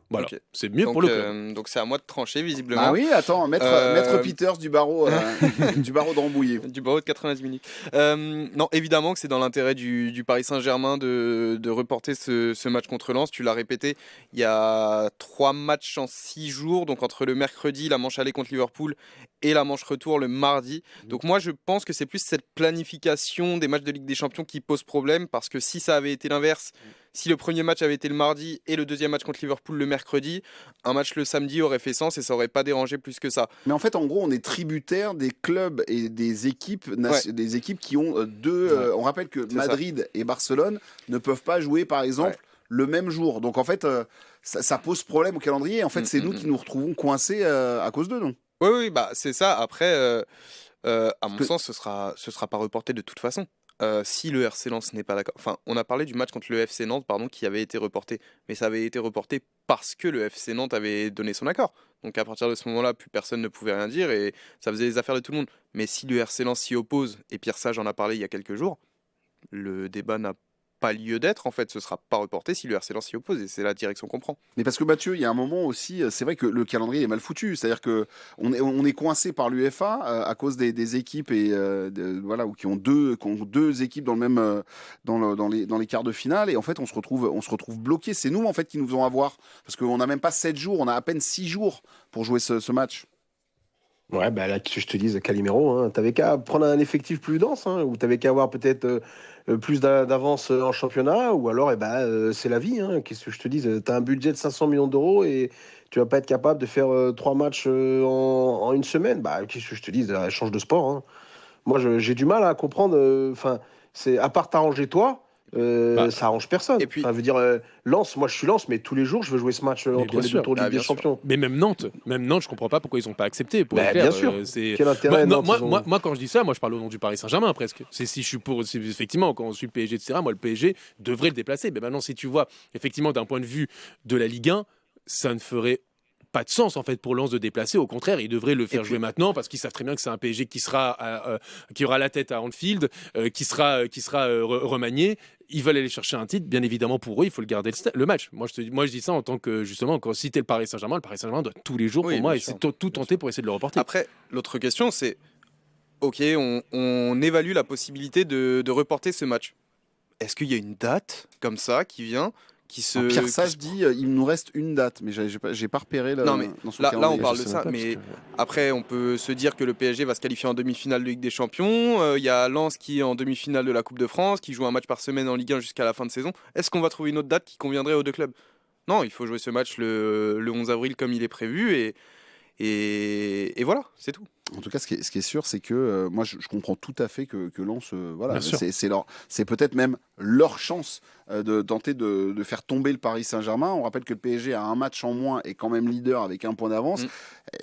Voilà, okay. C'est mieux pour le club. Donc c'est à moi de trancher, visiblement. Ah oui, attends, maître Peters du barreau de Rambouillet. Du barreau de 90 minutes. Non, évidemment que c'est dans l'intérêt du Paris Saint-Germain de reporter ce match contre Lens. Tu l'as répété, il y a 3 matchs en 6 jours, donc entre le mercredi, la manche aller contre Liverpool, et la manche retour le mardi. Donc moi, je pense que c'est plus cette planification des matchs de Ligue des Champions qui pose problème, parce que si ça avait été l'inverse, si le premier match avait été le mardi et le deuxième match contre Liverpool le mercredi, un match le samedi aurait fait sens et ça aurait pas dérangé plus que ça. Mais en fait, en gros, on est tributaire des clubs et des équipes, des équipes qui ont on rappelle que Madrid et Barcelone ne peuvent pas jouer, par exemple, le même jour. Donc en fait, ça pose problème au calendrier. En fait, c'est nous qui nous retrouvons coincés à cause d'eux, non? Oui, c'est ça. Après, à mon sens, ce sera pas reporté de toute façon. Si le RC Lens n'est pas d'accord, enfin, on a parlé du match contre le FC Nantes, qui avait été reporté, mais ça avait été reporté parce que le FC Nantes avait donné son accord. Donc à partir de ce moment-là, plus personne ne pouvait rien dire et ça faisait les affaires de tout le monde. Mais si le RC Lens s'y oppose, et Pierre Sage en a parlé il y a quelques jours, le débat n'a pas lieu d'être, en fait, ce sera pas reporté si le RC Lens s'y oppose, et c'est la direction qu'on prend. Mais parce que Mathieu, il y a un moment aussi, c'est vrai que le calendrier est mal foutu, c'est-à-dire que on est coincé par l'UEFA à cause des équipes et voilà, ou qui ont deux équipes dans le même dans les quarts de finale, et en fait on se retrouve bloqué. C'est nous en fait qui nous faisons avoir, parce qu'on n'a même pas 7 jours, on a à peine 6 jours pour jouer ce match. Ouais, là, que je te dise, Calimero, t'avais qu'à prendre un effectif plus dense, ou t'avais qu'à avoir peut-être plus d'avance en championnat, ou alors c'est la vie. Qu'est-ce que je te dise, t'as un budget de 500 millions d'euros et tu vas pas être capable de faire 3 matchs en une semaine. Qu'est-ce que je te dise, change de sport. Moi, j'ai du mal à comprendre. C'est à part t'arranger toi. Ça arrange personne. Et puis, Lens, moi je suis Lens, mais tous les jours je veux jouer ce match entre les deux tours de Ligue des Champions. Mais même Nantes, je comprends pas pourquoi ils ont pas accepté. Pour bien sûr. Quel intérêt moi, quand je dis ça, moi je parle au nom du Paris Saint-Germain presque. Si je suis pour, effectivement, quand on suit le PSG, etc. Moi le PSG devrait le déplacer. Mais maintenant, si tu vois, effectivement, d'un point de vue de la Ligue 1, ça ne ferait pas de sens en fait pour Lens de déplacer. Au contraire, ils devraient le faire jouer maintenant, parce qu'ils savent très bien que c'est un PSG qui aura la tête à Anfield, qui sera remanié. Ils veulent aller chercher un titre, bien évidemment. Pour eux, il faut le garder le match. Moi je dis ça en tant que, justement, quand si t'es le Paris Saint-Germain doit tous les jours, pour moi, essayer tout tenter pour essayer de le reporter. Après, l'autre question, c'est ok, on évalue la possibilité de reporter ce match. Est-ce qu'il y a une date comme ça qui vient, qui se. Pierre qui Sage se- dit il nous reste une date, mais j'ai pas repéré Non, mais dans son là, calendrier. on parle Je de sais ça, même pas, mais parce que- après, on peut se dire que le PSG va se qualifier en demi-finale de Ligue des Champions. Il y a Lens qui est en demi-finale de la Coupe de France, qui joue un match par semaine en Ligue 1 jusqu'à la fin de saison. Est-ce qu'on va trouver une autre date qui conviendrait aux deux clubs? Non, il faut jouer ce match le 11 avril comme il est prévu et voilà, c'est tout. En tout cas, ce qui est sûr, c'est que moi, je comprends tout à fait que Lens, voilà, Bien sûr. c'est peut-être même leur chance de tenter de faire tomber le Paris Saint-Germain. On rappelle que le PSG a un match en moins et quand même leader avec un point d'avance.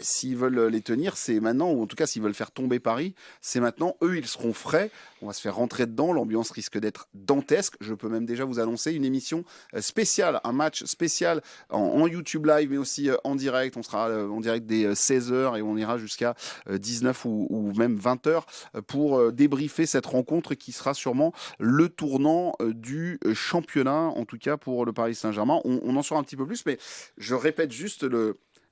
S'ils veulent les tenir, c'est maintenant, ou en tout cas s'ils veulent faire tomber Paris, c'est maintenant. Eux, ils seront frais. On va se faire rentrer dedans. L'ambiance risque d'être dantesque. Je peux même déjà vous annoncer une émission spéciale, un match spécial en YouTube Live, mais aussi en direct. On sera en direct dès 16h et on ira jusqu'à 19 ou même 20h pour débriefer cette rencontre qui sera sûrement le tournant du championnat, en tout cas pour le Paris Saint-Germain. On en saura un petit peu plus, mais je répète juste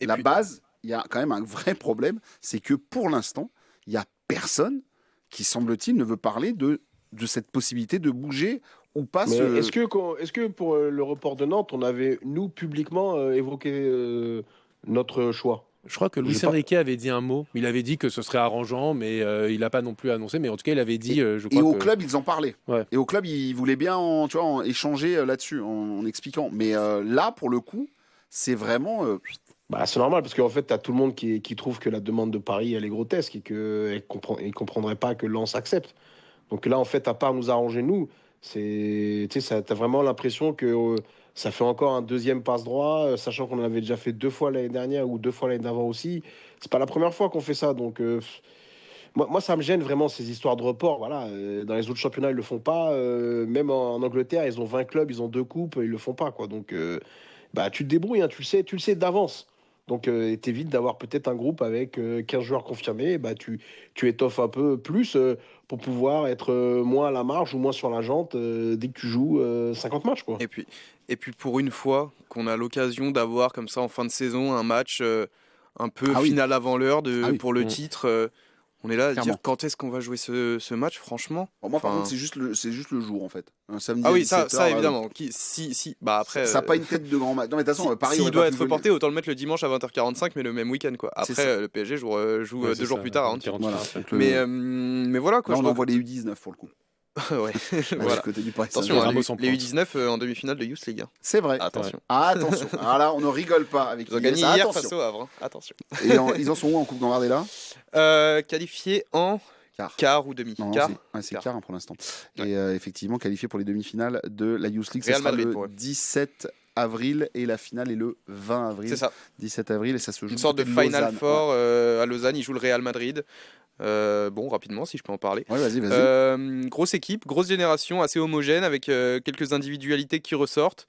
la base. Il y a quand même un vrai problème, c'est que pour l'instant, il n'y a personne qui, semble-t-il, ne veut parler de cette possibilité de bouger ou pas. Mais est-ce que pour le report de Nantes, on avait, nous, publiquement évoqué notre choix? Je crois que Luis J'ai pas- Enrique avait dit un mot. Il avait dit que ce serait arrangeant, mais il n'a pas non plus annoncé. Mais en tout cas, il avait dit, je Et crois au que... club, ils en parlaient. Ouais. Et au club, ils voulaient bien échanger là-dessus, en expliquant. Mais là, pour le coup, c'est vraiment... Bah, c'est normal parce qu'en fait, tu as tout le monde qui trouve que la demande de Paris, elle est grotesque et qu'il ne comprendrait pas que Lens accepte. Donc là, en fait, à part nous arranger, nous, tu as vraiment l'impression que ça fait encore un deuxième passe-droit, sachant qu'on en avait déjà fait 2 fois l'année dernière ou 2 fois l'année d'avant aussi. C'est pas la première fois qu'on fait ça. Donc, moi, ça me gêne vraiment ces histoires de report. Voilà, dans les autres championnats, ils le font pas. Même en Angleterre, ils ont 20 clubs, ils ont 2 coupes, ils le font pas, quoi. Donc, bah, tu te débrouilles, hein, tu le sais d'avance. Donc, t'évites d'avoir peut-être un groupe avec 15 joueurs confirmés. Bah, tu étoffes un peu plus pour pouvoir être moins à la marge ou moins sur la jante dès que tu joues 50 matchs, quoi. Et puis pour une fois qu'on a l'occasion d'avoir comme ça en fin de saison un match un peu Ah oui. final avant l'heure Ah oui. pour le titre, on est là à Clairement. dire quand est-ce qu'on va jouer ce match, franchement. Bon, moi, par Enfin, contre, c'est juste le jour, en fait. Un samedi Ah à oui, 17 ça heures, évidemment. Bah après, Ça n'a pas une tête de grand match. Non, mais de toute façon, Paris s'il aurait doit pas être pu jouer reporté, autant le mettre le dimanche à 20h45, mais le même week-end, quoi. C'est Après, ça. le PSG joue Ouais, 2 c'est jours ça, plus tard à Antibes. 48. Voilà. Donc, Mais voilà, quoi. là, on je envoie les U19 pour le coup. ouais. Du Voilà. côté du Paris Attention, Saint-Germain. hein, Ramos en les pointe. U19 en demi-finale de Youth League. C'est vrai. Attention. Ah, attention. Alors là, on ne rigole pas avec Ils ont IS. gagné hier Attention. face au Havre. Attention. Et ils en sont où en Coupe Gambardella? Qualifié en Quart. quart ou demi. Non, Quart. c'est Quart. quart hein, pour l'instant. Ouais. Et effectivement, qualifié pour les demi-finales de la Youth League. Ça Real sera Madrid le pour eux. 17 avril et la finale est le 20 avril. C'est ça. 17 avril et ça se joue Une sorte de du côté Final Lausanne. Four à Lausanne. Ils jouent le Real Madrid. Bon, rapidement, si je peux en parler. Ouais, vas-y. Grosse équipe, grosse génération, assez homogène, avec quelques individualités qui ressortent.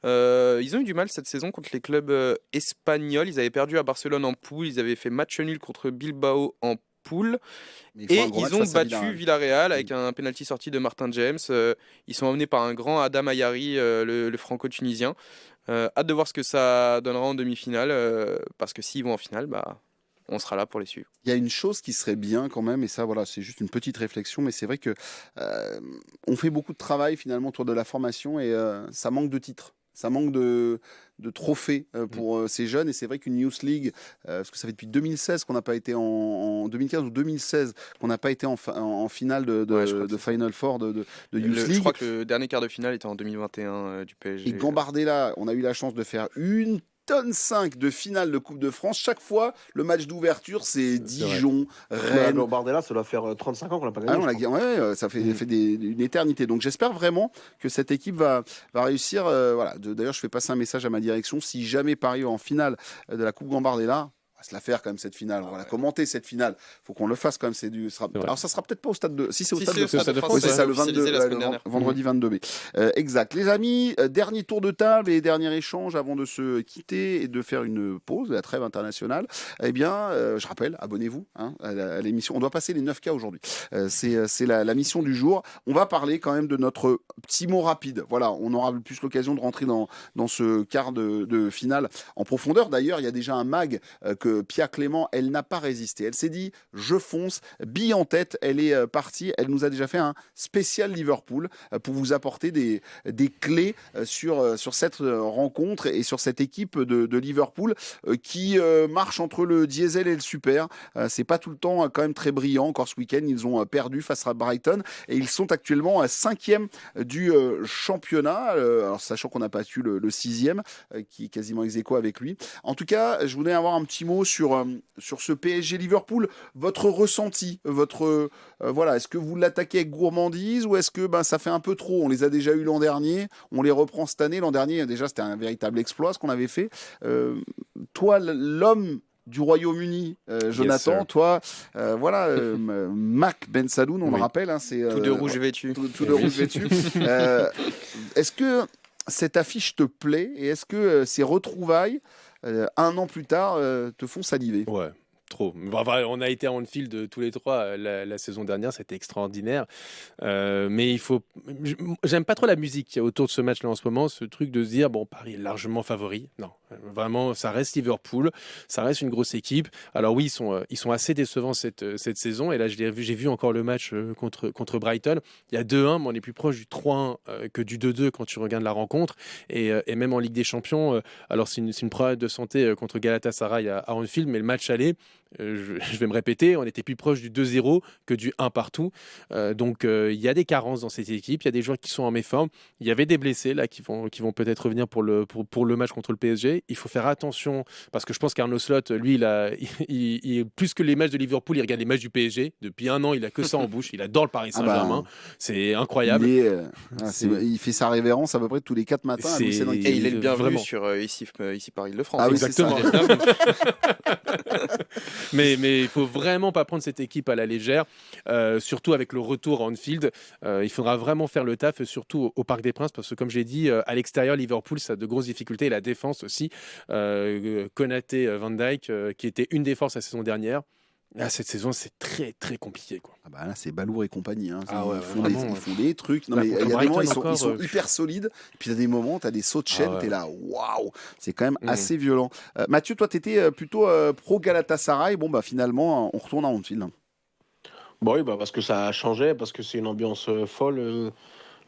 Ils ont eu du mal cette saison contre les clubs espagnols. Ils avaient perdu à Barcelone en poule. Ils avaient fait match nul contre Bilbao en poule. Mais il faut Et un gros match ils ont face à battu Villarreal avec un penalty sorti de Martin James. Ils sont emmenés par un grand Adam Ayari, le franco-tunisien. Hâte de voir ce que ça donnera en demi-finale. Parce que s'ils vont en finale, bah, on sera là pour les suivre. Il y a une chose qui serait bien quand même, et ça, voilà, c'est juste une petite réflexion, mais c'est vrai que on fait beaucoup de travail finalement autour de la formation et ça manque de titres. Ça manque de trophées pour ces jeunes. Et c'est vrai qu'une Youth League, parce que ça fait depuis 2016 qu'on n'a pas été en 2015 ou 2016 qu'on n'a pas été en finale de Final Four de Youth League. Je crois que le dernier quart de finale était en 2021 du PSG. Et Gambardella, on a eu la chance de faire une tonne 5 de finale de Coupe de France. Chaque fois, le match d'ouverture, c'est Dijon, Rennes. Bardella, ça doit faire 35 ans qu'on n'a pas gagné. Ah, ça fait une éternité. Donc j'espère vraiment que cette équipe va réussir. Voilà. D'ailleurs, je fais passer un message à ma direction. Si jamais Paris va en finale de la Coupe Gambardella, on va se la faire quand même cette finale. On va la commenter cette finale. Faut qu'on le fasse quand même. Alors ça sera peut-être pas au stade de. Si c'est au stade de France, oui, c'est ça, le 22, vendredi 22 mai. Exact. Les amis, dernier tour de table et dernier échange avant de se quitter et de faire une pause de la trêve internationale. Eh bien, je rappelle, abonnez-vous à l'émission. On doit passer les 9K aujourd'hui. C'est la mission du jour. On va parler quand même de notre petit mot rapide. Voilà, on aura plus l'occasion de rentrer dans ce quart de finale en profondeur. D'ailleurs, il y a déjà un mag que Pia Clément, elle n'a pas résisté. Elle s'est dit, je fonce, bille en tête, elle est partie. Elle nous a déjà fait un spécial Liverpool pour vous apporter des clés sur cette rencontre et sur cette équipe de Liverpool qui marche entre le diesel et le super. C'est pas tout le temps quand même très brillant. Encore ce week-end, ils ont perdu face à Brighton et ils sont actuellement 5e du championnat. Alors sachant qu'on n'a pas su le 6e qui est quasiment ex aequo avec lui. En tout cas, je voulais avoir un petit mot sur ce PSG Liverpool. Votre ressenti, voilà, est-ce que vous l'attaquez avec gourmandise ou est-ce que ça fait un peu trop? On les a déjà eu l'an dernier, on les reprend cette année. L'an dernier, déjà, c'était un véritable exploit ce qu'on avait fait. Toi, l'homme du Royaume-Uni, Jonathan, toi, Mac Ben Sadoun, on le rappelle, hein, c'est tout de rouge vêtu. Tout de rouge vêtu. Est-ce que cette affiche te plaît et est-ce que ces retrouvailles, un an plus tard, te font saliver? Ouais. Trop. On a été à Anfield tous les trois la saison dernière, c'était extraordinaire. Mais j'aime pas trop la musique qu'il y a autour de ce match-là en ce moment, ce truc de se dire bon, Paris est largement favori. Non, vraiment, ça reste Liverpool, ça reste une grosse équipe. Alors oui, ils sont assez décevants cette saison. Et là, j'ai vu encore le match contre Brighton. Il y a 2-1, mais on est plus proche du 3-1 que du 2-2 quand tu regardes la rencontre. Et même en Ligue des Champions, alors c'est une preuve de santé contre Galatasaray à Anfield, mais le match aller. Je vais me répéter, on était plus proche du 2-0 que du 1 partout. Donc il y a des carences dans cette équipe, il y a des joueurs qui sont en méforme, il y avait des blessés là qui vont peut-être revenir pour le match contre le PSG. Il faut faire attention parce que je pense qu'Arnaud Slot, lui, il plus que les matchs de Liverpool, il regarde les matchs du PSG. Depuis un an, il a que ça en bouche. Il adore le Paris Saint-Germain. C'est incroyable. Il fait sa révérence à peu près tous les 4 matins. Et il est le bienvenu sur ici par Île-de-France. Ah oui, exactement. Mais il faut vraiment pas prendre cette équipe à la légère, surtout avec le retour à Anfield. Il faudra vraiment faire le taf, surtout au Parc des Princes, parce que comme j'ai dit, à l'extérieur, Liverpool, ça a de grosses difficultés. Et la défense aussi, Konaté, Van Dijk, qui était une des forces la saison dernière. Là, cette saison, c'est très très compliqué, quoi. Là, c'est Balour et compagnie. Hein. Ils font des trucs. Non, mais il y a des moments, ils sont hyper solides. Puis il y a des moments, tu as des sauts de chaîne, t'es là, waouh, c'est quand même assez violent. Mathieu, toi, tu étais plutôt pro Galatasaray. Bon, finalement, on retourne à Anfield. Oui, parce que ça a changé, parce que c'est une ambiance folle.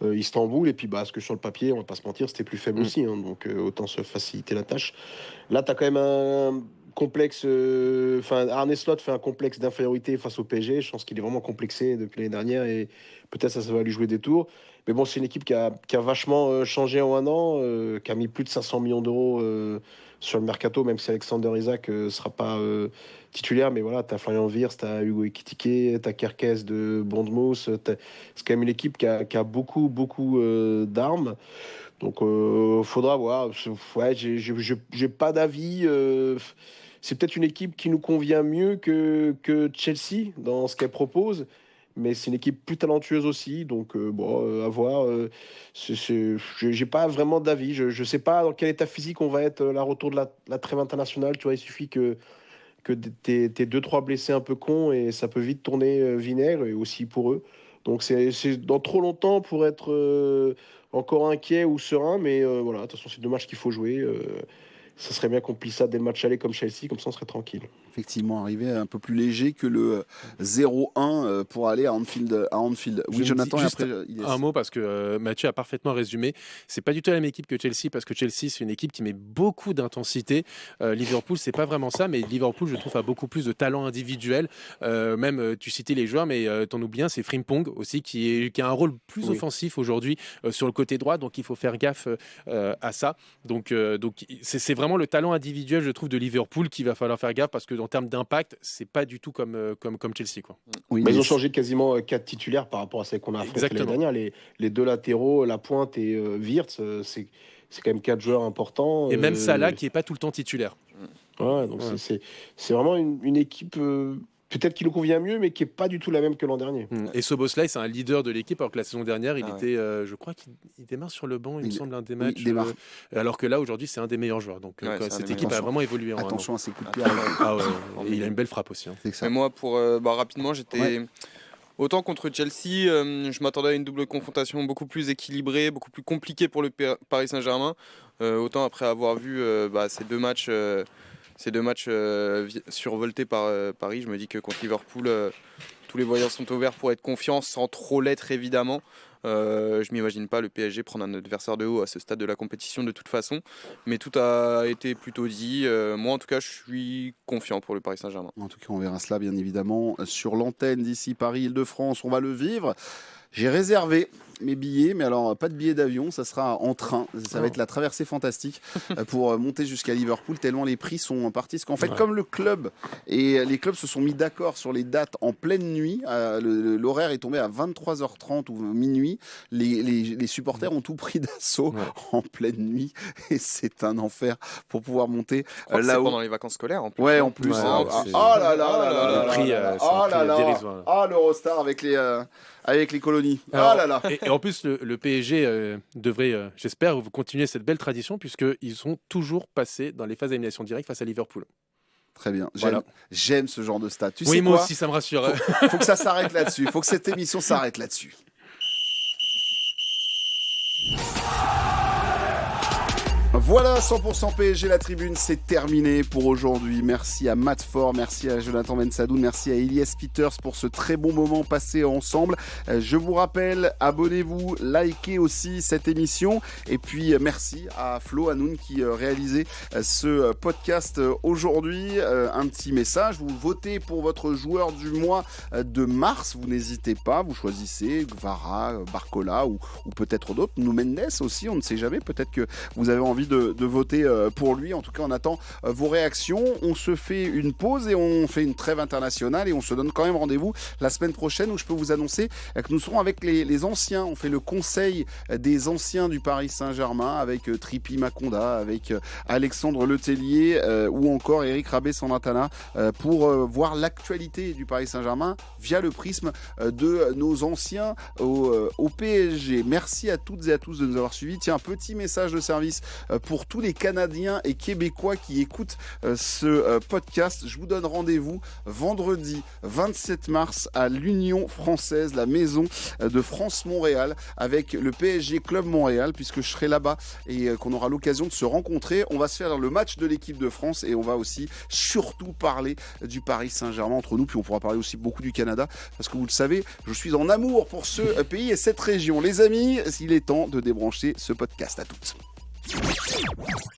Istanbul, et puis parce que sur le papier, on va pas se mentir, c'était plus faible aussi, hein, donc autant se faciliter la tâche. Là, tu as quand même un complexe, Arne Slot fait un complexe d'infériorité face au PSG. Je pense qu'il est vraiment complexé depuis l'année dernière et peut-être ça va lui jouer des tours. Mais bon, c'est une équipe qui a vachement changé en un an, qui a mis plus de 500 millions d'euros sur le mercato, même si Alexander Isak sera pas titulaire. Mais voilà, tu as Florian Wirtz, tu as Hugo Ekitike, tu as Kerkez de Bournemouth. C'est quand même une équipe qui a beaucoup d'armes. Donc, faudra voir. Ouais, j'ai pas d'avis. C'est peut-être une équipe qui nous convient mieux que Chelsea dans ce qu'elle propose. Mais c'est une équipe plus talentueuse aussi. Donc, à voir. J'ai pas vraiment d'avis. Je sais pas dans quel état physique on va être à la retour de la trêve internationale. Tu vois, il suffit que t'aies 2-3 blessés un peu cons et ça peut vite tourner vinaigre, et aussi pour eux. Donc, c'est dans trop longtemps pour être encore inquiet ou serein. Mais voilà, de toute façon, c'est 2 matchs qu'il faut jouer. Ça serait bien qu'on plie ça dès le match aller comme Chelsea, comme ça on serait tranquille. Effectivement, arriver un peu plus léger que le 0-1 pour aller à Anfield. Oui, Jonathan, et après, un mot parce que Mathieu a parfaitement résumé. C'est pas du tout la même équipe que Chelsea, parce que Chelsea, c'est une équipe qui met beaucoup d'intensité. Liverpool, c'est pas vraiment ça, mais Liverpool, je trouve, a beaucoup plus de talent individuel. Même, tu citais les joueurs, mais t'en oublies un, c'est Frimpong aussi, qui a un rôle plus offensif aujourd'hui sur le côté droit, donc il faut faire gaffe à ça. Donc c'est vraiment le talent individuel, je trouve, de Liverpool qu'il va falloir faire gaffe, parce que en termes d'impact, c'est pas du tout comme Chelsea, quoi. Oui, mais ils ont changé quasiment 4 titulaires par rapport à celles qu'on a affrontées l'année dernière. Les 2 latéraux, la pointe et Wirtz, c'est quand même 4 joueurs importants. Et même Salah qui est pas tout le temps titulaire. Ouais, donc c'est vraiment une équipe peut-être qui nous convient mieux, mais qui n'est pas du tout la même que l'an dernier. Et Szoboszlai, c'est un leader de l'équipe, alors que la saison dernière, il était, je crois qu'il démarre sur le banc, il me semble, un des matchs. Alors que là, aujourd'hui, c'est un des meilleurs joueurs. Donc cette équipe a vraiment évolué. Attention à ses coups de pied. Et il a une belle frappe aussi. Mais moi, rapidement, j'étais... Autant contre Chelsea, je m'attendais à une double confrontation beaucoup plus équilibrée, beaucoup plus compliquée pour le Paris Saint-Germain. Autant après avoir vu ces 2 matchs... ces deux matchs survoltés par Paris. Je me dis que contre Liverpool, tous les voyants sont ouverts pour être confiants, sans trop l'être évidemment. Je m'imagine pas le PSG prendre un adversaire de haut à ce stade de la compétition de toute façon, mais tout a été plutôt dit. Moi en tout cas je suis confiant pour le Paris Saint-Germain. En tout cas on verra cela bien évidemment sur l'antenne d'ici Paris-Île-de-France, on va le vivre. J'ai réservé mes billets, mais alors pas de billets d'avion, ça sera en train. Ça va être la traversée fantastique pour monter jusqu'à Liverpool, tellement les prix sont partis. Parce qu'en fait, comme le club et les clubs se sont mis d'accord sur les dates en pleine nuit, l'horaire est tombé à 23h30 ou minuit, les supporters ont tout pris d'assaut en pleine nuit et c'est un enfer pour pouvoir monter là-haut. C'est pendant les vacances scolaires en plus. Ouais, en plus. Oh là là, le prix, dérisoire. Ah, l'Eurostar avec les colonies. Alors, Ah là là. Et en plus, le PSG devrait, j'espère, continuer cette belle tradition puisqu'ils sont toujours passés dans les phases d'élimination directe face à Liverpool. Très bien. Voilà. J'aime ce genre de stade. Tu sais Oui, moi quoi aussi, ça me rassure. Faut que ça s'arrête là-dessus. Faut que cette émission s'arrête là-dessus. Voilà, 100% PSG, la tribune, c'est terminé pour aujourd'hui. Merci à Matt Ford, merci à Jonathan Bensadoun, merci à Elias Peters pour ce très bon moment passé ensemble. Je vous rappelle, abonnez-vous, likez aussi cette émission. Et puis, merci à Flo Hanoun qui réalisait ce podcast aujourd'hui. Un petit message, vous votez pour votre joueur du mois de mars. Vous n'hésitez pas, vous choisissez Gvara, Barcola ou peut-être d'autres. Nous Mendes aussi, on ne sait jamais. Peut-être que vous avez envie de voter pour lui. En tout cas, on attend vos réactions. On se fait une pause et on fait une trêve internationale et on se donne quand même rendez-vous la semaine prochaine où je peux vous annoncer que nous serons avec les anciens. On fait le conseil des anciens du Paris Saint-Germain avec Tripi Maconda, avec Alexandre Letellier ou encore Eric Rabé-Santana pour voir l'actualité du Paris Saint-Germain via le prisme de nos anciens au PSG. Merci à toutes et à tous de nous avoir suivis. Tiens, un petit message de service pour tous les Canadiens et Québécois qui écoutent ce podcast. Je vous donne rendez-vous vendredi 27 mars à l'Union Française, la maison de France-Montréal, avec le PSG Club Montréal, puisque je serai là-bas et qu'on aura l'occasion de se rencontrer. On va se faire le match de l'équipe de France et on va aussi surtout parler du Paris Saint-Germain entre nous, puis on pourra parler aussi beaucoup du Canada, parce que vous le savez, je suis en amour pour ce pays et cette région. Les amis, il est temps de débrancher ce podcast. À toutes.